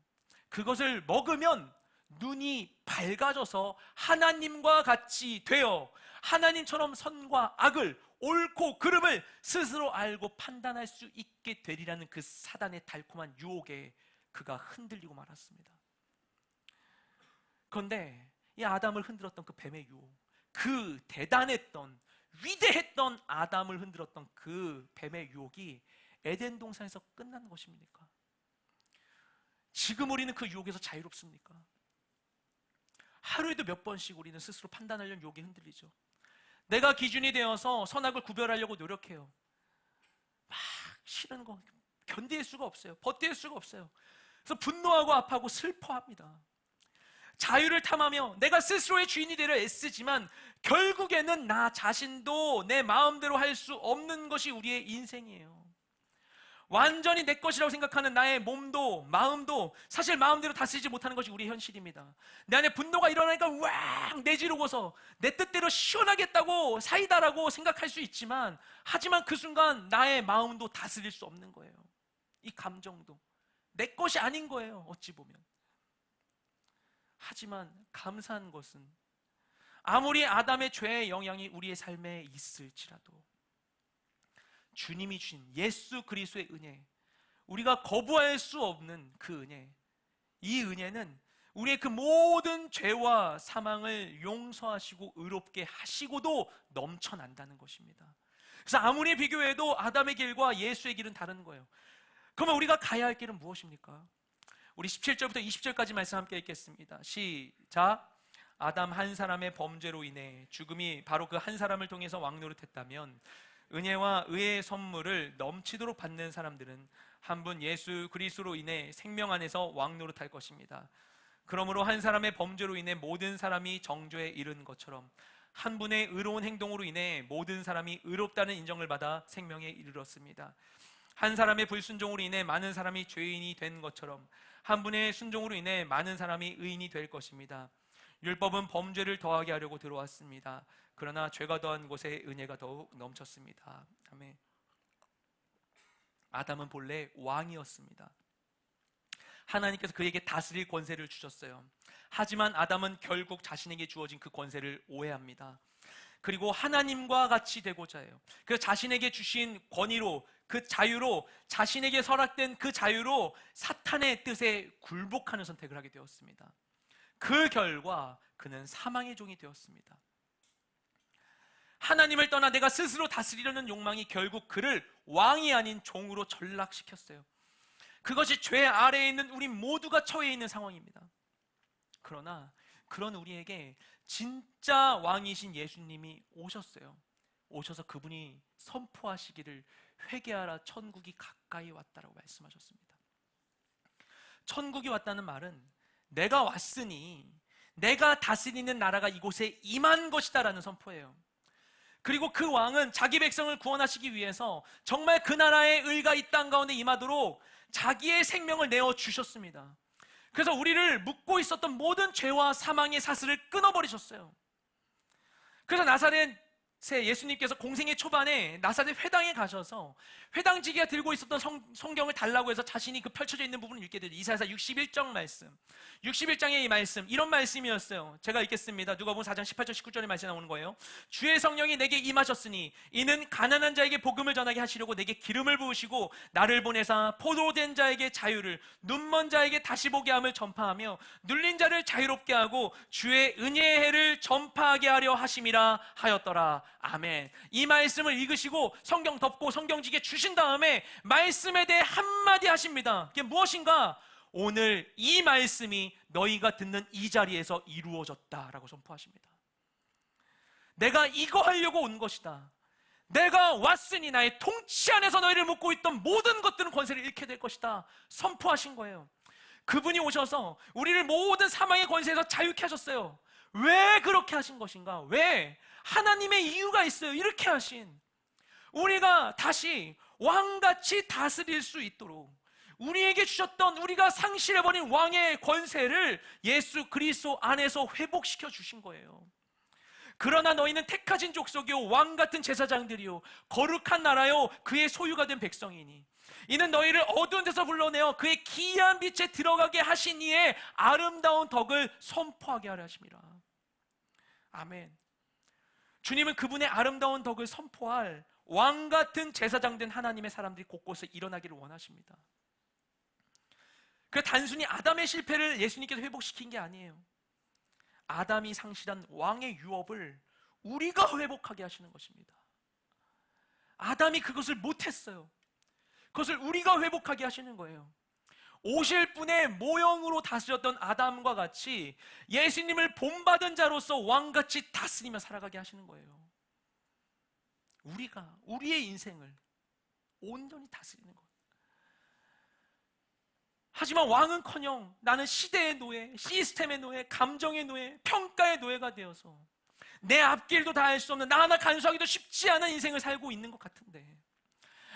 그것을 먹으면 눈이 밝아져서 하나님과 같이 되어 하나님처럼 선과 악을, 옳고 그름을 스스로 알고 판단할 수 있게 되리라는 그 사단의 달콤한 유혹에 그가 흔들리고 말았습니다. 그런데 이 아담을 흔들었던 그 뱀의 유혹, 그 대단했던 위대했던 아담을 흔들었던 그 뱀의 유혹이 에덴 동산에서 끝난 것입니까? 지금 우리는 그 유혹에서 자유롭습니까? 하루에도 몇 번씩 우리는 스스로 판단하려는 유혹에 흔들리죠. 내가 기준이 되어서 선악을 구별하려고 노력해요. 막 싫은 거 견딜 수가 없어요. 버틸 수가 없어요. 그래서 분노하고 아파하고 슬퍼합니다. 자유를 탐하며 내가 스스로의 주인이 되려 애쓰지만 결국에는 나 자신도 내 마음대로 할 수 없는 것이 우리의 인생이에요. 완전히 내 것이라고 생각하는 나의 몸도 마음도 사실 마음대로 다스리지 못하는 것이 우리의 현실입니다. 내 안에 분노가 일어나니까 왕 내지르고서 내 뜻대로 시원하겠다고 사이다라고 생각할 수 있지만, 하지만 그 순간 나의 마음도 다스릴 수 없는 거예요. 이 감정도 내 것이 아닌 거예요, 어찌 보면. 하지만 감사한 것은 아무리 아담의 죄의 영향이 우리의 삶에 있을지라도 주님이 주신 예수 그리스도의 은혜, 우리가 거부할 수 없는 그 은혜, 이 은혜는 우리의 그 모든 죄와 사망을 용서하시고 의롭게 하시고도 넘쳐난다는 것입니다. 그래서 아무리 비교해도 아담의 길과 예수의 길은 다른 거예요. 그러면 우리가 가야 할 길은 무엇입니까? 우리 17절부터 20절까지 말씀 함께 읽겠습니다. 시작. 아담 한 사람의 범죄로 인해 죽음이 바로 그 한 사람을 통해서 왕노릇했다면 은혜와 의의 선물을 넘치도록 받는 사람들은 한 분 예수 그리스도로 인해 생명 안에서 왕노릇할 것입니다. 그러므로 한 사람의 범죄로 인해 모든 사람이 정죄에 이른 것처럼 한 분의 의로운 행동으로 인해 모든 사람이 의롭다는 인정을 받아 생명에 이르렀습니다. 한 사람의 불순종으로 인해 많은 사람이 죄인이 된 것처럼 한 분의 순종으로 인해 많은 사람이 의인이 될 것입니다. 율법은 범죄를 더하게 하려고 들어왔습니다. 그러나 죄가 더한 곳에 은혜가 더욱 넘쳤습니다. 아멘. 아담은 본래 왕이었습니다. 하나님께서 그에게 다스릴 권세를 주셨어요. 하지만 아담은 결국 자신에게 주어진 그 권세를 오해합니다. 그리고 하나님과 같이 되고자 해요. 그래서 자신에게 주신 권위로, 그 자유로, 자신에게 허락된 그 자유로 사탄의 뜻에 굴복하는 선택을 하게 되었습니다. 그 결과 그는 사망의 종이 되었습니다. 하나님을 떠나 내가 스스로 다스리려는 욕망이 결국 그를 왕이 아닌 종으로 전락시켰어요. 그것이 죄 아래에 있는 우리 모두가 처해 있는 상황입니다. 그러나 그런 우리에게 진짜 왕이신 예수님이 오셨어요. 오셔서 그분이 선포하시기를 회개하라, 천국이 가까이 왔다라고 말씀하셨습니다. 천국이 왔다는 말은 내가 왔으니 내가 다스리는 나라가 이곳에 임한 것이다 라는 선포예요. 그리고 그 왕은 자기 백성을 구원하시기 위해서 정말 그 나라의 의가 이 땅 가운데 임하도록 자기의 생명을 내어주셨습니다. 그래서 우리를 묶고 있었던 모든 죄와 사망의 사슬을 끊어버리셨어요. 그래서 나사렛에 예수님께서 공생의 초반에 나사렛 회당에 가셔서 회당지기가 들고 있었던 성경을 달라고 해서 자신이 그 펼쳐져 있는 부분을 읽게 되죠. 이사야 61장 말씀, 61장의 이 말씀, 이런 말씀이었어요. 제가 읽겠습니다. 누가복음 4장 18절 19절의 말씀이 나오는 거예요. 주의 성령이 내게 임하셨으니 이는 가난한 자에게 복음을 전하게 하시려고 내게 기름을 부으시고 나를 보내사 포로된 자에게 자유를, 눈먼 자에게 다시 보게 함을 전파하며 눌린 자를 자유롭게 하고 주의 은혜의 해를 전파하게 하려 하심이라 하였더라. 아멘. 이 말씀을 읽으시고 성경 덮고 성경지게 주신 다음에 말씀에 대해 한마디 하십니다. 그게 무엇인가? 오늘 이 말씀이 너희가 듣는 이 자리에서 이루어졌다라고 선포하십니다. 내가 이거 하려고 온 것이다. 내가 왔으니 나의 통치 안에서 너희를 묶고 있던 모든 것들은 권세를 잃게 될 것이다 선포하신 거예요. 그분이 오셔서 우리를 모든 사망의 권세에서 자유케 하셨어요. 왜 그렇게 하신 것인가? 왜? 하나님의 이유가 있어요. 이렇게 하신, 우리가 다시 왕같이 다스릴 수 있도록 우리에게 주셨던, 우리가 상실해버린 왕의 권세를 예수 그리스도 안에서 회복시켜 주신 거예요. 그러나 너희는 택하신 족속이요 왕 같은 제사장들이요 거룩한 나라요 그의 소유가 된 백성이니 이는 너희를 어두운 데서 불러내어 그의 기이한 빛에 들어가게 하신 이의 아름다운 덕을 선포하게 하려 하심이라. 아멘. 주님은 그분의 아름다운 덕을 선포할 왕 같은 제사장 된 하나님의 사람들이 곳곳에 일어나기를 원하십니다. 그 단순히 아담의 실패를 예수님께서 회복시킨 게 아니에요. 아담이 상실한 왕의 유업을 우리가 회복하게 하시는 것입니다. 아담이 그것을 못했어요. 그것을 우리가 회복하게 하시는 거예요. 오실 분의 모형으로 다스렸던 아담과 같이 예수님을 본받은 자로서 왕같이 다스리며 살아가게 하시는 거예요. 우리가 우리의 인생을 온전히 다스리는 것. 하지만 왕은커녕 나는 시대의 노예, 시스템의 노예, 감정의 노예, 평가의 노예가 되어서 내 앞길도 다 할 수 없는, 나 하나 간수하기도 쉽지 않은 인생을 살고 있는 것 같은데,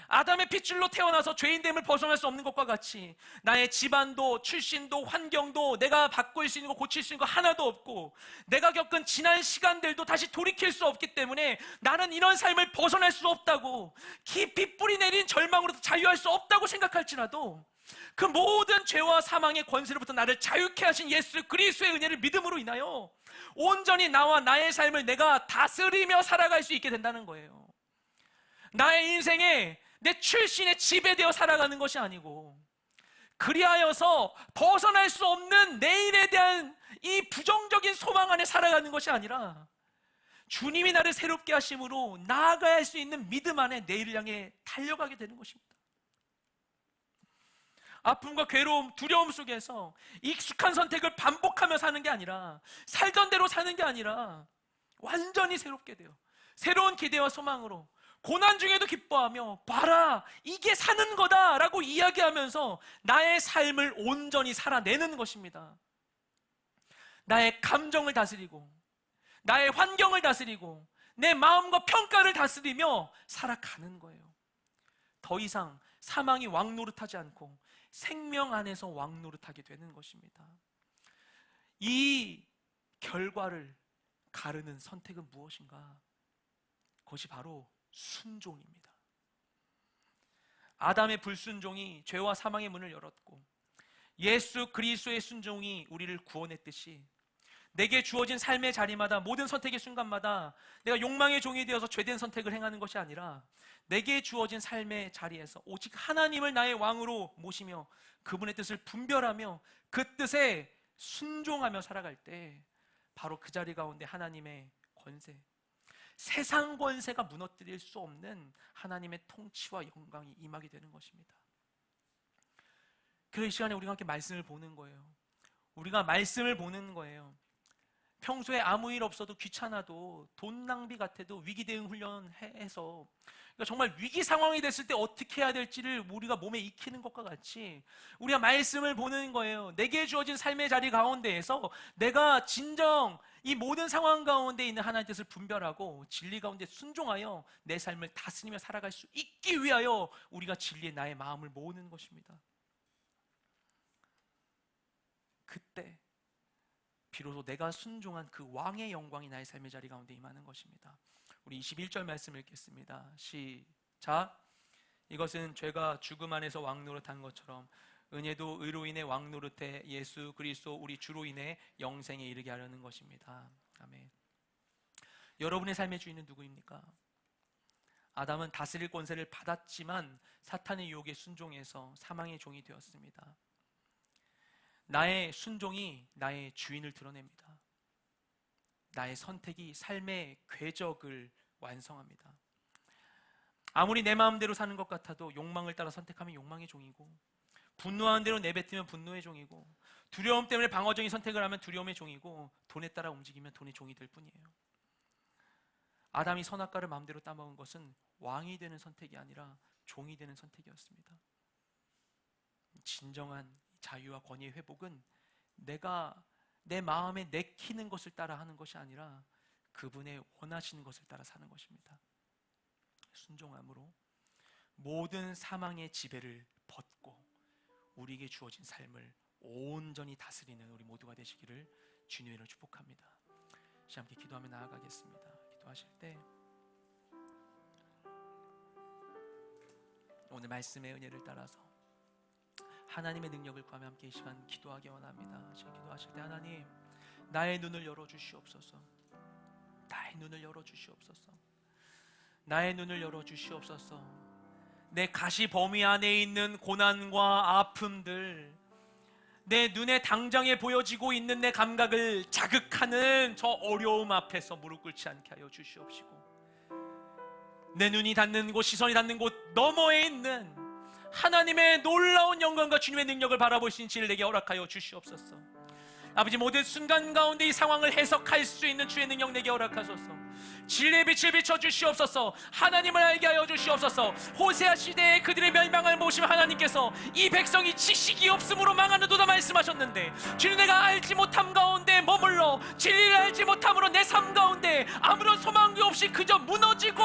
아담의 핏줄로 태어나서 죄인됨을 벗어날 수 없는 것과 같이 나의 집안도 출신도 환경도 내가 바꿀 수 있는 거, 고칠 수 있는 거 하나도 없고 내가 겪은 지난 시간들도 다시 돌이킬 수 없기 때문에 나는 이런 삶을 벗어날 수 없다고, 깊이 뿌리 내린 절망으로도 자유할 수 없다고 생각할지라도 그 모든 죄와 사망의 권세로부터 나를 자유케 하신 예수 그리스도의 은혜를 믿음으로 인하여 온전히 나와 나의 삶을 내가 다스리며 살아갈 수 있게 된다는 거예요. 나의 인생에 내 출신의 지배되어 살아가는 것이 아니고, 그리하여서 벗어날 수 없는 내일에 대한 이 부정적인 소망 안에 살아가는 것이 아니라 주님이 나를 새롭게 하심으로 나아가야 할 수 있는 믿음 안에 내일을 향해 달려가게 되는 것입니다. 아픔과 괴로움, 두려움 속에서 익숙한 선택을 반복하며 사는 게 아니라, 살던 대로 사는 게 아니라 완전히 새롭게 돼요. 새로운 기대와 소망으로 고난 중에도 기뻐하며 봐라 이게 사는 거다 라고 이야기하면서 나의 삶을 온전히 살아내는 것입니다. 나의 감정을 다스리고 나의 환경을 다스리고 내 마음과 평가를 다스리며 살아가는 거예요. 더 이상 사망이 왕노릇하지 않고 생명 안에서 왕노릇하게 되는 것입니다. 이 결과를 가르는 선택은 무엇인가? 그것이 바로 순종입니다. 아담의 불순종이 죄와 사망의 문을 열었고 예수 그리스도의 순종이 우리를 구원했듯이, 내게 주어진 삶의 자리마다 모든 선택의 순간마다 내가 욕망의 종이 되어서 죄된 선택을 행하는 것이 아니라 내게 주어진 삶의 자리에서 오직 하나님을 나의 왕으로 모시며 그분의 뜻을 분별하며 그 뜻에 순종하며 살아갈 때 바로 그 자리 가운데 하나님의 권세, 세상 권세가 무너뜨릴 수 없는 하나님의 통치와 영광이 임하게 되는 것입니다. 그래서 이 시간에 우리가 함께 말씀을 보는 거예요. 우리가 말씀을 보는 거예요. 평소에 아무 일 없어도 귀찮아도 돈 낭비 같아도 위기 대응 훈련해서, 그러니까 정말 위기 상황이 됐을 때 어떻게 해야 될지를 우리가 몸에 익히는 것과 같이 우리가 말씀을 보는 거예요. 내게 주어진 삶의 자리 가운데에서 내가 진정 이 모든 상황 가운데 있는 하나님의 뜻을 분별하고 진리 가운데 순종하여 내 삶을 다스리며 살아갈 수 있기 위하여 우리가 진리에 나의 마음을 모으는 것입니다. 그때 비로소 내가 순종한 그 왕의 영광이 나의 삶의 자리 가운데 임하는 것입니다. 우리 21절 말씀 읽겠습니다. 시작. 이것은 죄가 죽음 안에서 왕노릇한 것처럼 은혜도 의로 인해 왕노릇해 예수 그리스도 우리 주로 인해 영생에 이르게 하려는 것입니다. 아멘. 여러분의 삶의 주인은 누구입니까? 아담은 다스릴 권세를 받았지만 사탄의 유혹에 순종해서 사망의 종이 되었습니다. 나의 순종이 나의 주인을 드러냅니다. 나의 선택이 삶의 궤적을 완성합니다. 아무리 내 마음대로 사는 것 같아도 욕망을 따라 선택하면 욕망의 종이고, 분노하는 대로 내뱉으면 분노의 종이고, 두려움 때문에 방어적인 선택을 하면 두려움의 종이고, 돈에 따라 움직이면 돈의 종이 될 뿐이에요. 아담이 선악과를 마음대로 따먹은 것은 왕이 되는 선택이 아니라 종이 되는 선택이었습니다. 진정한 자유와 권위의 회복은 내가 내 마음에 내키는 것을 따라 하는 것이 아니라 그분의 원하시는 것을 따라 사는 것입니다. 순종함으로 모든 사망의 지배를 벗고 우리에게 주어진 삶을 온전히 다스리는 우리 모두가 되시기를 주님으로 축복합니다. 함께 기도하며 나아가겠습니다. 기도하실 때 오늘 말씀의 은혜를 따라서 하나님의 능력을 구하며 함께 이 시간 기도하기 원합니다. 지금 기도하실 때 하나님, 나의 눈을 열어주시옵소서. 나의 눈을 열어주시옵소서. 나의 눈을 열어주시옵소서. 내 가시 범위 안에 있는 고난과 아픔들, 내 눈에 당장에 보여지고 있는 내 감각을 자극하는 저 어려움 앞에서 무릎 꿇지 않게 하여 주시옵시고, 내 눈이 닿는 곳, 시선이 닿는 곳 너머에 있는 하나님의 놀라운 영광과 주님의 능력을 바라볼 수 있는 지혜를 내게 허락하여 주시옵소서. 아버지, 모든 순간 가운데 이 상황을 해석할 수 있는 주의 능력 내게 허락하소서. 진리의 빛을 비춰주시옵소서. 하나님을 알게 하여 주시옵소서. 호세아 시대에 그들의 멸망을 보시면 하나님께서 이 백성이 지식이 없으므로 망하는도다 말씀하셨는데, 주님, 내가 알지 못함 가운데 머물러 진리를 알지 못함으로 내 삶 가운데 아무런 소망이 없이 그저 무너지고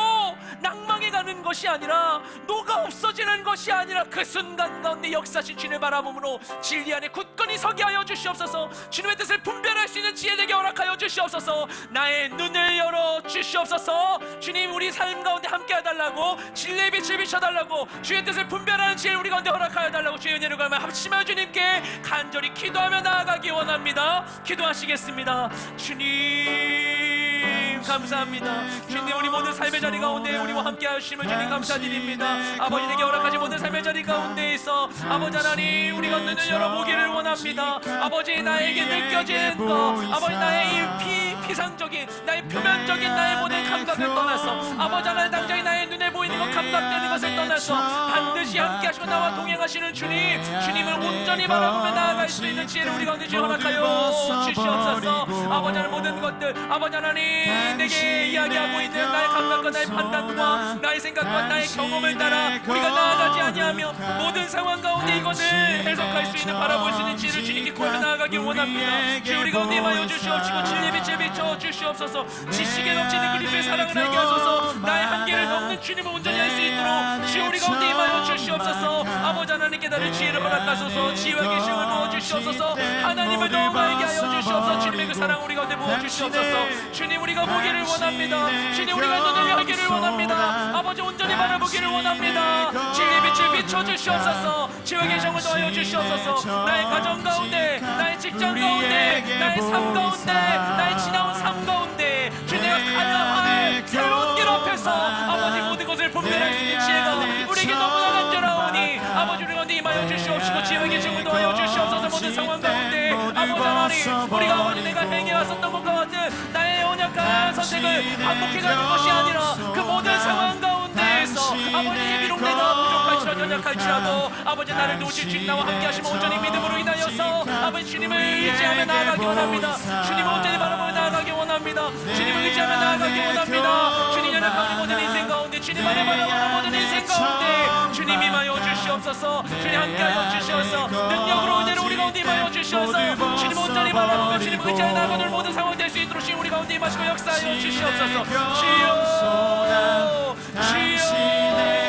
낭망해가는 것이 아니라, 녹아 없어지는 것이 아니라 그 순간 가운데 역사신 주님을 바라봄으로 진리 안에 굳건히 서게 하여 주시옵소서. 주님의 뜻을 분별할 수 있는 지혜 내게 허락하여 주시옵소서. 나의 눈을 열어 주시옵소서. 주님, 우리 삶 가운데 함께 해달라고, 진리의 빛을 비춰달라고, 주의 뜻을 분별하는 지혜를 우리 가운데 허락하여 달라고 주의 은혜를 구하며 합심하여 주님께 간절히 기도하며 나아가기 원합니다. 기도하시겠습니다. 주님 감사합니다. 주님, 우리 모든 삶의 자리 가운데 우리와 함께 하심을 주님 감사드립니다. 아버지, 내게 허락하신 모든 삶의 자리 가운데 있어 아버지 하나님, 우리가 눈을 열어보기를 원합니다. 아버지, 나에게 느껴지는 것, 아버지, 나의 피상적인, 나의 표면적인 나의 모든 감각을 떠나서, 아버지 하나님, 당장에 나의 눈에 보이는 것, 감각되는 것을 떠나서 반드시 함께 하시고 나와 동행하시는 주님, 주님을 온전히 바라보며 나아갈 수 있는 지혜를 우리 가운데 허락하여 주시옵소서. 아버지 하나님, 모든 것들, 아버지 하나님, 내게 이야기하고 있는 나의 감각과 나의 판단과 나의 생각과 나의 경험을 따라 우리가 나아가지 아니하며 모든 상황 가운데 이것을 해석할 수 있는, 바라볼 수 있는 지혜를 주님께 구하며 나아가기 원합니다. 주 우리 가운데 임하여 주시옵시고 진리의 빛을 비춰 주시옵소서. 지식에 넘치는 그리스도의 사랑을 알게 하소서. 나의 한계를 넘는 주님을 온전히 할 수 있도록 주 우리 가운데 임하여 주시옵소서. 아버지 하나님께 나를 지혜를 허락하소서. 지혜와 계시음을 부어주시옵소서. 하나님을 더 알게 하여 주시옵소서. 주님의 그 사랑 우리 가운데 부어주시옵소서. 주님, 우리가 보기를 원합니다. 주님, 우리가 눈을 열기를 원합니다. 아버지, 온전히 바라보기를 원합니다. 진리의 빛을 비춰주시옵소서. 지혜와 계시음을 더하여 주시옵소서. 나의 가정 가운데, 나의 직장 가운데, 나의 삶 가운데, 나의 지나온 삶 가운데 주 내가 가야 할 새로운 길 앞에서 아버지, 모든 것을 분별할 수 있는 지혜가 우리에게 너무나 간절하오니 아버지, 우리 가운데 임하여 주시옵시고 지혜와 계시음을 더하여 주시옵소서. 모든 상황 가운데 아버지 하나님, 우리가 아버지 내가 행해왔었던 것과 같은 나의 언약한 선택을 반복해가는 것이 아니라 그 모든 상황 가운데에서 아버지, 비록 내가 부족할지라도 연약할지라도 아버지, 나를 도우실 주님 나와 함께 하시면 온전히 믿음으로 인하여서 아버지 주님을 의지하며 나아가기 원합니다. 주님을 온전히 바라보며 나아가기 원합니다. 주님을 의지하며 나아가기 원합니다. 주님, 연약한 모든 인생 가운데, 주님 안에 바라보는 모든 인생 가운데 주님 임하여 주시옵소서. 주님 함께하여 주시옵소서. 능력으로 은혜로 우리 가운데 임하여 주시옵소서. 주님 온전히 바라보며 주님 의지하여 나아가는 모든 상황 될 수 있도록 주님 우리 가운데 임하시고 역사하여 주시옵소서. 주여,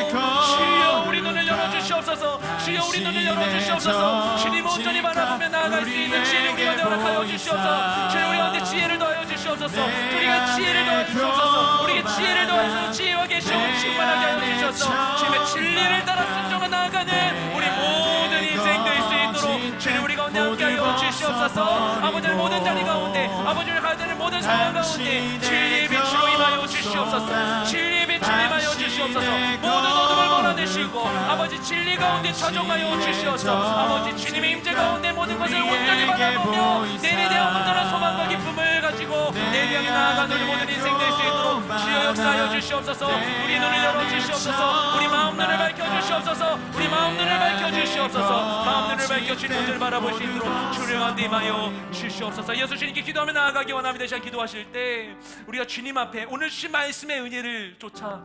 주여, 우리 눈을 열어주시옵소서. 주여, 우리 눈을 열어주시옵소서. 주님 온전히 바라보며 나아갈 수 있는 지혜를 우리 가운데 허락하여 주시옵소서. 주여, 우리 가운데 지혜를 더하여 주시옵소서. 우리가 지혜를 더하여 주시옵소서. 우리에게 지혜를 더하여 주시옵소서. 지혜와 계시오 충만하게 하여 주시옵소서. 주님의 진리를 따라 순종해 나아가는 우리 모든 인생 될 수 있도록 주님 우리 가운데 함께하여 주시옵소서. 아버지의 모든 자리 가운데, 아버지를 가야 되는 모든 상황 가운데 진리의 빛으로 임하여 주시옵소서. 진리의 빛으로 임하여 주시옵소서. 모든 어둠을 몰아내시고 아버지 진리 가운데 자정하여 주시옵소서. 아버지 주님의 임재 가운데 모든 것을 온전히 바라보며 내일에 대한 온전한 소망과 기쁨을 가지고 내일 향해 나아가는 우리 모든 인생 될 수 있도록 주여 역사하여 주시옵소서. 우리 눈을 열어 주시옵소서. 우리 마음 눈을 밝혀 주시옵소서. 우리 마음 눈을 밝혀 주시옵소서. 마음 눈을 밝혀 주님 모습을 바라볼 수 있도록 주를 가운데 임하여 주시옵소서. 예수 주님께 기도하며 나아가기 원합니다. 시간 기도하실 때 우리가 주님 앞에 오늘 주신 말씀의 은혜를 쫓아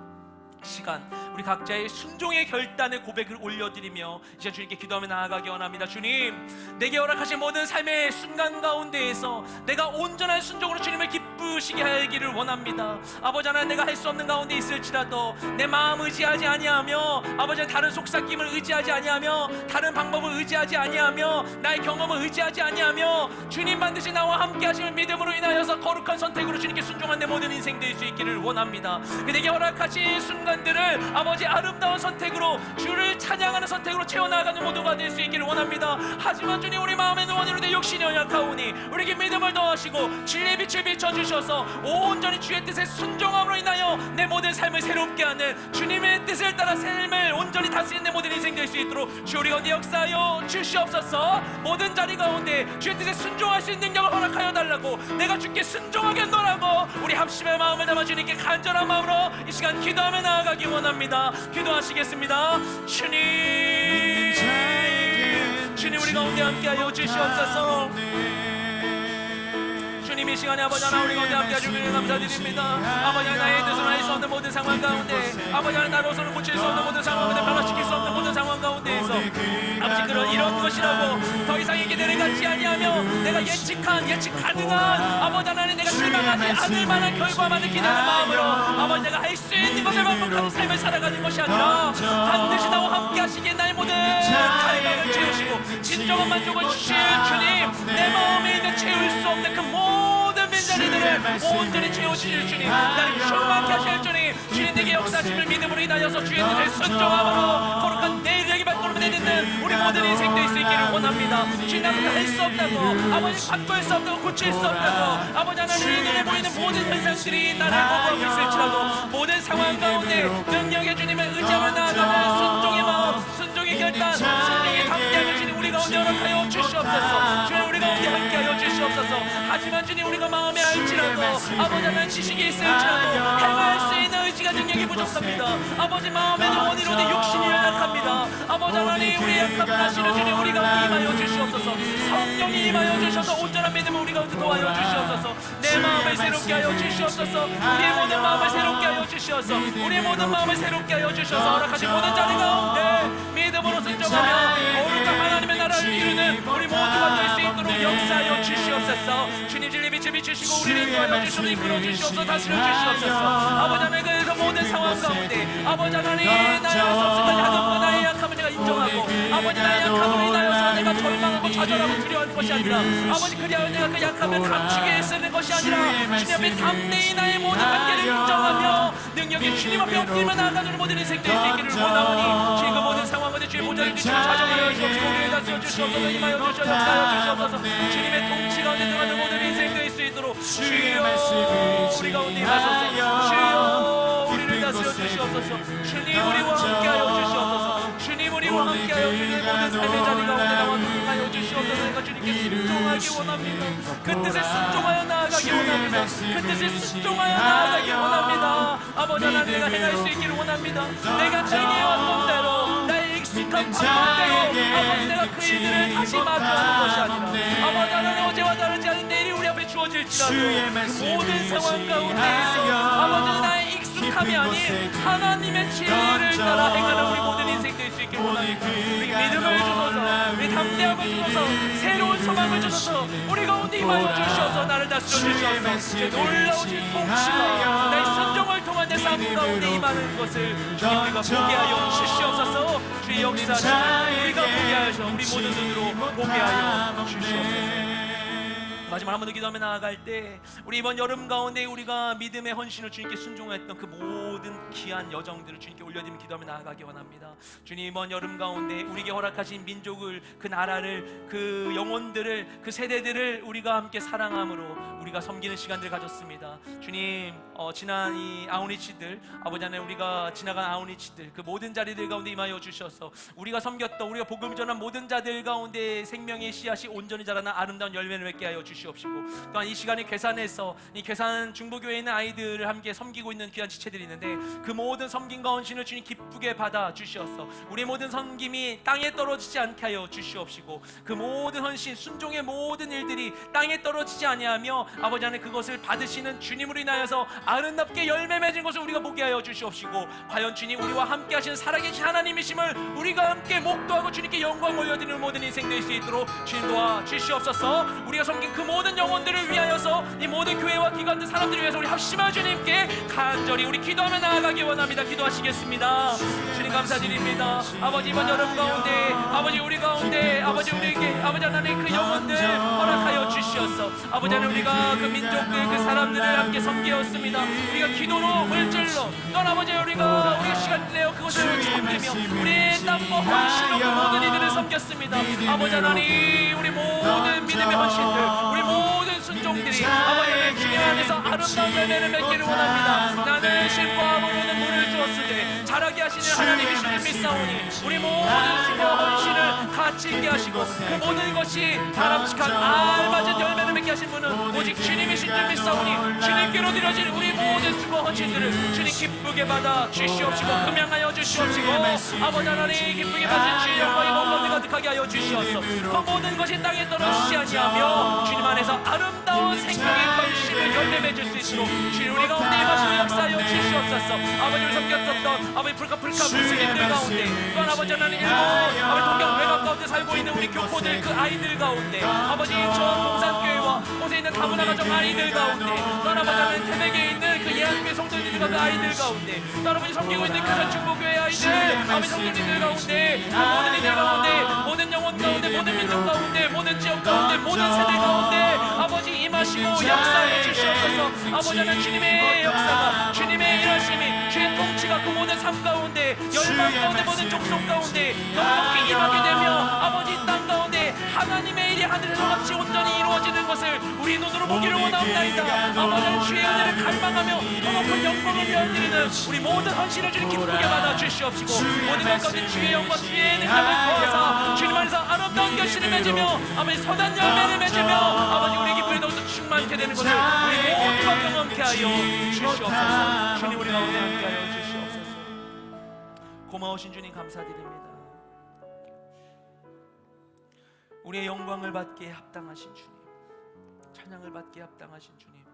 시간 우리 각자의 순종의 결단의 고백을 올려드리며 이제 주님께 기도하며 나아가기 원합니다. 주님, 내게 허락하신 모든 삶의 순간 가운데에서 내가 온전한 순종으로 주님을 기쁘시게 하기를 원합니다. 아버지 하나님, 내가 할 수 없는 가운데 있을지라도 내 마음 의지하지 아니하며 아버지 다른 속삭임을 의지하지 아니하며 다른 방법을 의지하지 아니하며 나의 경험을 의지하지 아니하며 주님 반드시 나와 함께 하시는 믿음으로 인하여서 거룩한 선택으로 주님께 순종한 내 모든 인생 될 수 있기를 원합니다. 내게 허락하신 순간들을 아버지 아름다운 선택으로 주를 찬양하는 선택으로 채워나가는 모두가 될 수 있기를 원합니다. 하지만 주님, 우리 마음에는 원인으로 내 욕심이 연약하오니 우리에게 믿음을 더하시고 진리의 빛을 비춰주셔서 온전히 주의 뜻에 순종함으로 인하여 내 모든 삶을 새롭게 하는 주님의 뜻을 따라 삶을 온전히 다스리는 내 모든 인생 될 수 있도록 주 우리 가운데 역사하여 주시옵소서. 모든 자리 가운데 주의 뜻에 순종할 수 있는 능력을 허락하여 달라고, 내가 주께 순종하겠노라고 우리 합심의 마음을 담아 주님께 간절한 마음으로 이 시간 기도하며 나아가기 원합니다. 기도하시겠습니다. 주님 우리 가운데 함께하여 주시옵소서. 주님, 이 시간에 아버지 하나 우리 가운데 함께 해주시니 감사드립니다. 아버지 하나, 나의 뜻으로 할 수 없는 모든 상황 가운데, 아버지 하나 나로서는 고칠 수 없는 모든 상황 가운데, 변화시킬 수 없는 모든 상황 가운데에서 아버지 이런 것이라고 더 이상 이게 내려가지 아니하며 내가 예측 가능한 아버지 하나님, 내가 실망하지 않을 만한 결과만을 기대하는 마음으로 아버지 내가 할 수 있는 것을 반복하는 삶을 살아가는 것이 아니라 반드시 나와 함께 하시기에 나의 모든 갈망을 채우시고 진정한 만족을 주실 주님, 내 마음에 있는 채울 수 없는 그 모든 빈자리들을 온전히 채워주실 주님, 나를 충만케 하실 주님, 주님 내게 역사하심을 믿음으로 인하여서 주의 뜻을 순종함으로 거룩한 내일에게 발걸음을 내딛는 우리 모든 인생 될 수 있기를 원합니다. 주님, 나보다 할 수 없다고, 아버지 바꿀 수 없다고, 고칠 수 없다고, 아버지 하나님의 눈에 보이는 모든 현상들이 나를 보고하고 있을지라도 모든 상황 가운데 능력의 주님을 의지하며 나아가는 순종의 마음, 순종의 결단, 순종의 함께하는 주님 우리 가운데 허락하여 주시옵소서. 주님 우리 가운데 함께하여 주시옵소서. 하지만 주님, 우리가 마음에 알지라도 아버지 하나님 지식이 있을지라도 행할 수 있는 의지가 능력이 부족합니다. 아버지 마음에는 원인으로 내 욕심이 연약합니다. 아버지 하나님, 우리의 약함을 하시는 주님 우리 가운데 임하여 주시옵소서. 성령이 임하여 주셔서 온전한 믿음을 우리 가운데 도와여 주시옵소서. 내 마음을 새롭게 하여 주시옵소서. 우리의 모든 마음을 새롭게 하여 주시옵소서. 우리의 모든 마음을 새롭게 하여 주셔서 허락하신 모든 자리 가운데 믿음으로 순종하며 거룩한 하나님의 나라를 이루는 우리 모두가 될 수 있도록 역사하여 주시옵소서. 주님 진리 빛을 비추시고 우리를 인도하여 주시고 이끌어 주시옵소서. 다스려 주시옵소서. 아버지 하나님, 그래서 모든 상황 가운데 아버지 하나님, 나의 없음과 야금과 나의 약함을 내가 인정하고 아버지 나의 약함으로 인하여서 내가 절망하고 좌절하고 두려워하는 것이 아니라 아버지 그리하여 내가 그 약함을 감추게 쓰는 것이 아니라 주님 앞에 담대히 나의 모든 한계를 인정하며 능력이 주님 앞에 엎드리며 나아가는 모든 인생 될 수 있기를 원하오니 지금 모든 상황 가운데 주의 보좌를 주시고 자정하여 주시옵시고 우리를 다스려 주시옵소서. 임하여 주시옵소서. 역사하여 주시옵소서. 주님의 통치 가운데 들어가는 모든 인생 될 수 있도록 주여 우리 가운데 임하소서. 주여 우리를 다스려 주시옵소서. 주님 우리와 함께하여 주시옵소서. 주님 우리와 함께하여 주님 모든 삶의 자리 가운데 나와 동행하여 주시옵소서. 내가 주님께 순종하기 원합니다. 그 뜻에 순종하여 나아가기 원합니다. 그 뜻에 순종하여 나아가기 원합니다. 아버지 하나님, 내가 행할 수 있기를 원합니다. 내가 행해왔던 대로 나의 익숙한 방법대로 아버지 내가 그 일들을 다시 마주하는 것이 아니라 아버지 하나님, 어제와 다르지 않은 내일이 우리 앞에 주어질지라도 그 모든 상황 가운데에서 아버지 나의 익숙함이 아닌 하나님의 진리를 따라 행하는 우리 모든 인생 될 수 있기를 원합니다. 우리 믿음을 주소서, 우리 담대함을 주소서, 새로운 소망을 주소서. 우리 가운데 임하여 주시옵소서. 나를 다스려 주시옵소서. 놀라우신 통치가 나의 순종을 통한 내 삶 가운데 임하는 것을 주님 우리가 보게 하여 주시옵소서. 주의 역사를 우리가 보게 하셔 우리 모든 눈으로 보게 하여 주시옵소서. 마지막 한 번 더 기도하며 나아갈 때 우리 이번 여름 가운데 우리가 믿음의 헌신을 주님께 순종했던 그 모든 귀한 여정들을 주님께 올려드리며 기도하며 나아가기 원합니다. 주님, 이번 여름 가운데 우리에게 허락하신 민족을, 그 나라를, 그 영혼들을, 그 세대들을 우리가 함께 사랑함으로 우리가 섬기는 시간들을 가졌습니다. 주님, 지난 이 아우니치들, 아버지 하나님, 우리가 지나간 아우니치들 그 모든 자리들 가운데 임하여 주셔서 우리가 섬겼던, 우리가 복음 전한 모든 자들 가운데 생명의 씨앗이 온전히 자라나 아름다운 열매를 맺게 하여 주시옵소서. 주시옵시고, 또한 이 시간에 괴산에서 이 괴산 중보교회에 있는 아이들을 함께 섬기고 있는 귀한 지체들이 있는데 그 모든 섬김과 헌신을 주님 기쁘게 받아 주시옵소서. 우리 모든 섬김이 땅에 떨어지지 않게 하여 주시옵시고, 그 모든 헌신 순종의 모든 일들이 땅에 떨어지지 아니하며 아버지 안에 그것을 받으시는 주님으로 인하여서 아름답게 열매 맺은 것을 우리가 보게 하여 주시옵시고, 과연 주님 우리와 함께 하시는 살아계신 하나님이심을 우리가 함께 목도하고 주님께 영광 올려드리는 모든 인생 될 수 있도록 주님 도와 주시옵소서. 우리가 섬긴 그 모든 영혼들을 위하여서 이 모든 교회와 기관들 사람들을 위해서 우리 합심한 주님께 간절히 우리 기도하며 나아가기 원합니다. 기도하시겠습니다. 주님 감사드립니다. 아버지 이번 여름 가운데 아버지 우리 가운데 아버지 우리에게 아버지 하나님 그 영혼들 허락하여 주시옵소서. 아버지 하나님 우리가 그 민족들 그 사람들을 함께 섬기었습니다. 우리가 기도로 물질로 또한 아버지 우리가 시간 내어 그것을 섬기며 우리의 땀과 헌신으로 그 모든 이들을 섬겼습니다. 아버지 하나님 우리 모든 믿음의 헌신들 우리 모든 순종들이 아버지 하나님 주님 안에서 아름다운 열매를 맺기를 원합니다. 나는 실과 모르는 물을 주었으되 자라게 하시는 하나님이심을 믿사오니 우리 모든 수고와 헌신을 같이 있게 하시고 그 모든 것이 바람직한 알맞은 열매를 맺게 하신 분은 오직 주님이신 줄 믿사오니 주님께로 드려진 우리 모든 수고와 헌신들을 주님 기쁘게 받아 주시옵시고 금양하여 주시옵시고, 아버지 하나님 기쁘게 받으신 주의 영광이 온몸에 가득하게 하여 주시옵소서. 그 모든 것이 땅에 떨어지지 아니하며 주님 안에서 아름다운 생명의 결실을 열매 맺을 수 있도록 주님 우리 가운데 임하시는 역사하여 주시옵소서. 아버지를 섬겼었던 아버지 불카 무슬림들 가운데 또한 아버지 하나님 일본 아버지 동경 외곽 가운데 살고 있는 우리 교포들 그 아이들 가운데 아버지 인천 동산교회와 곳에 있는 다문화 가정 아이들 가운데 또한 아버지 하나님 태백에 있는 그 예한교회 성도님들과 그 아이들 가운데 또한 아버지 섬기고 있는 교산 중보교회 아이들 아버지 성도님들 가운데 모든 이들 가운데 모든 영혼 가운데 모든 민족 가운데 모든 지역 가운데 모든 세대 가운데 아버지 임하시고 역사해 주시옵소서. 아버지 하나님 주님의 역사가 주님의 일하심이 주의 통치가 그 모든 삶 가운데 열방 가운데 모든 족속 가운데 넉넉히 임하게 되며 아버지 땅 가운데 하나님의 일이 하늘에서 같이 온전히 이루어지는 것을 우리 눈으로 보기를 원합니다. 아버지 주의 은혜를 갈망하며 더 높은 영광을 드리는 우리 모든 헌신을 주님 기쁘게 받아 주시옵시고, 모든 것 가운데 주의 영광 주의 능력을 더해서 주님 안에서 아름다운 결실을 맺으며 아버지 선한 열매를 맺으며 아버지 우리 기쁨이 더욱더 충만케 되는 것을 우리 모두가 경험케 하여 주시옵소서. 주님 우리 가운데 함께 하여 주시옵소서. 고마우신 주님 감사드립니다. 우리의 영광을 받기에 합당하신 주님, 찬양을 받기에 합당하신 주님,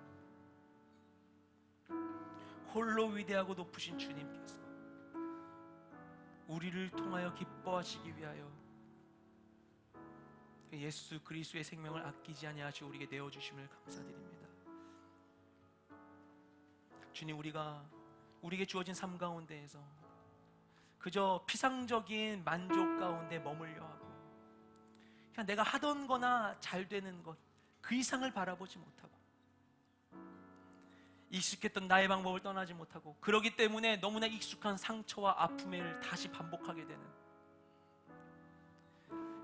홀로 위대하고 높으신 주님께서 우리를 통하여 기뻐하시기 위하여 예수 그리스도의 생명을 아끼지 아니하시고 우리에게 내어주심을 감사드립니다. 주님, 우리에게 주어진 삶 가운데에서 그저 피상적인 만족 가운데 머물려 하고 그냥 내가 하던 거나 잘 되는 것 그 이상을 바라보지 못하고 익숙했던 나의 방법을 떠나지 못하고 그러기 때문에 너무나 익숙한 상처와 아픔을 다시 반복하게 되는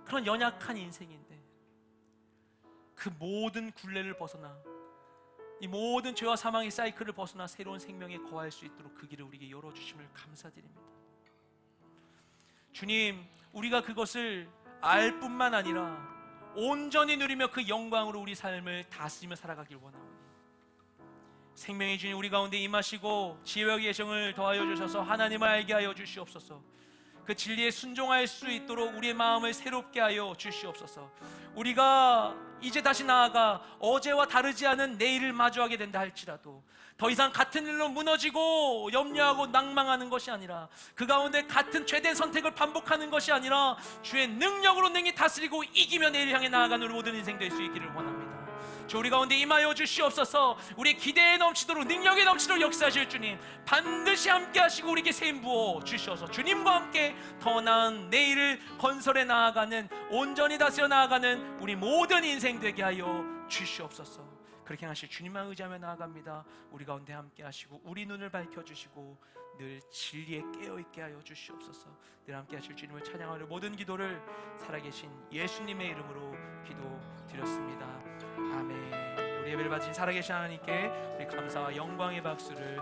그런 연약한 인생인데, 그 모든 굴레를 벗어나 이 모든 죄와 사망의 사이클을 벗어나 새로운 생명에 거할 수 있도록 그 길을 우리에게 열어주심을 감사드립니다. 주님, 우리가 그것을 알 뿐만 아니라 온전히 누리며 그 영광으로 우리 삶을 다스리며 살아가길 원하오니 생명의 주님 우리 가운데 임하시고 지혜와 계성을 더하여 주셔서 하나님을 알게 하여 주시옵소서. 그 진리에 순종할 수 있도록 우리의 마음을 새롭게 하여 주시옵소서. 우리가 이제 다시 나아가 어제와 다르지 않은 내일을 마주하게 된다 할지라도 더 이상 같은 일로 무너지고 염려하고 낭망하는 것이 아니라, 그 가운데 같은 죄된 선택을 반복하는 것이 아니라 주의 능력으로 능히 다스리고 이기며 내일을 향해 나아가는 우리 모든 인생 될 수 있기를 원합니다. 주 우리 가운데 임하여 주시옵소서. 우리의 기대에 넘치도록 능력에 넘치도록 역사하실 주님 반드시 함께 하시고 우리에게 세임 부어 주셔서 주님과 함께 더 나은 내일을 건설해 나아가는, 온전히 다스려 나아가는 우리 모든 인생 되게 하여 주시옵소서. 그렇게 하실 주님만 의지하며 나아갑니다. 우리 가운데 함께 하시고 우리 눈을 밝혀주시고 늘 진리에 깨어있게 하여 주시옵소서. 늘 함께 하실 주님을 찬양하려 모든 기도를 살아계신 예수님의 이름으로 기도드렸습니다. 아멘. 우리 예배를 받으신 살아계신 하나님께 우리 감사와 영광의 박수를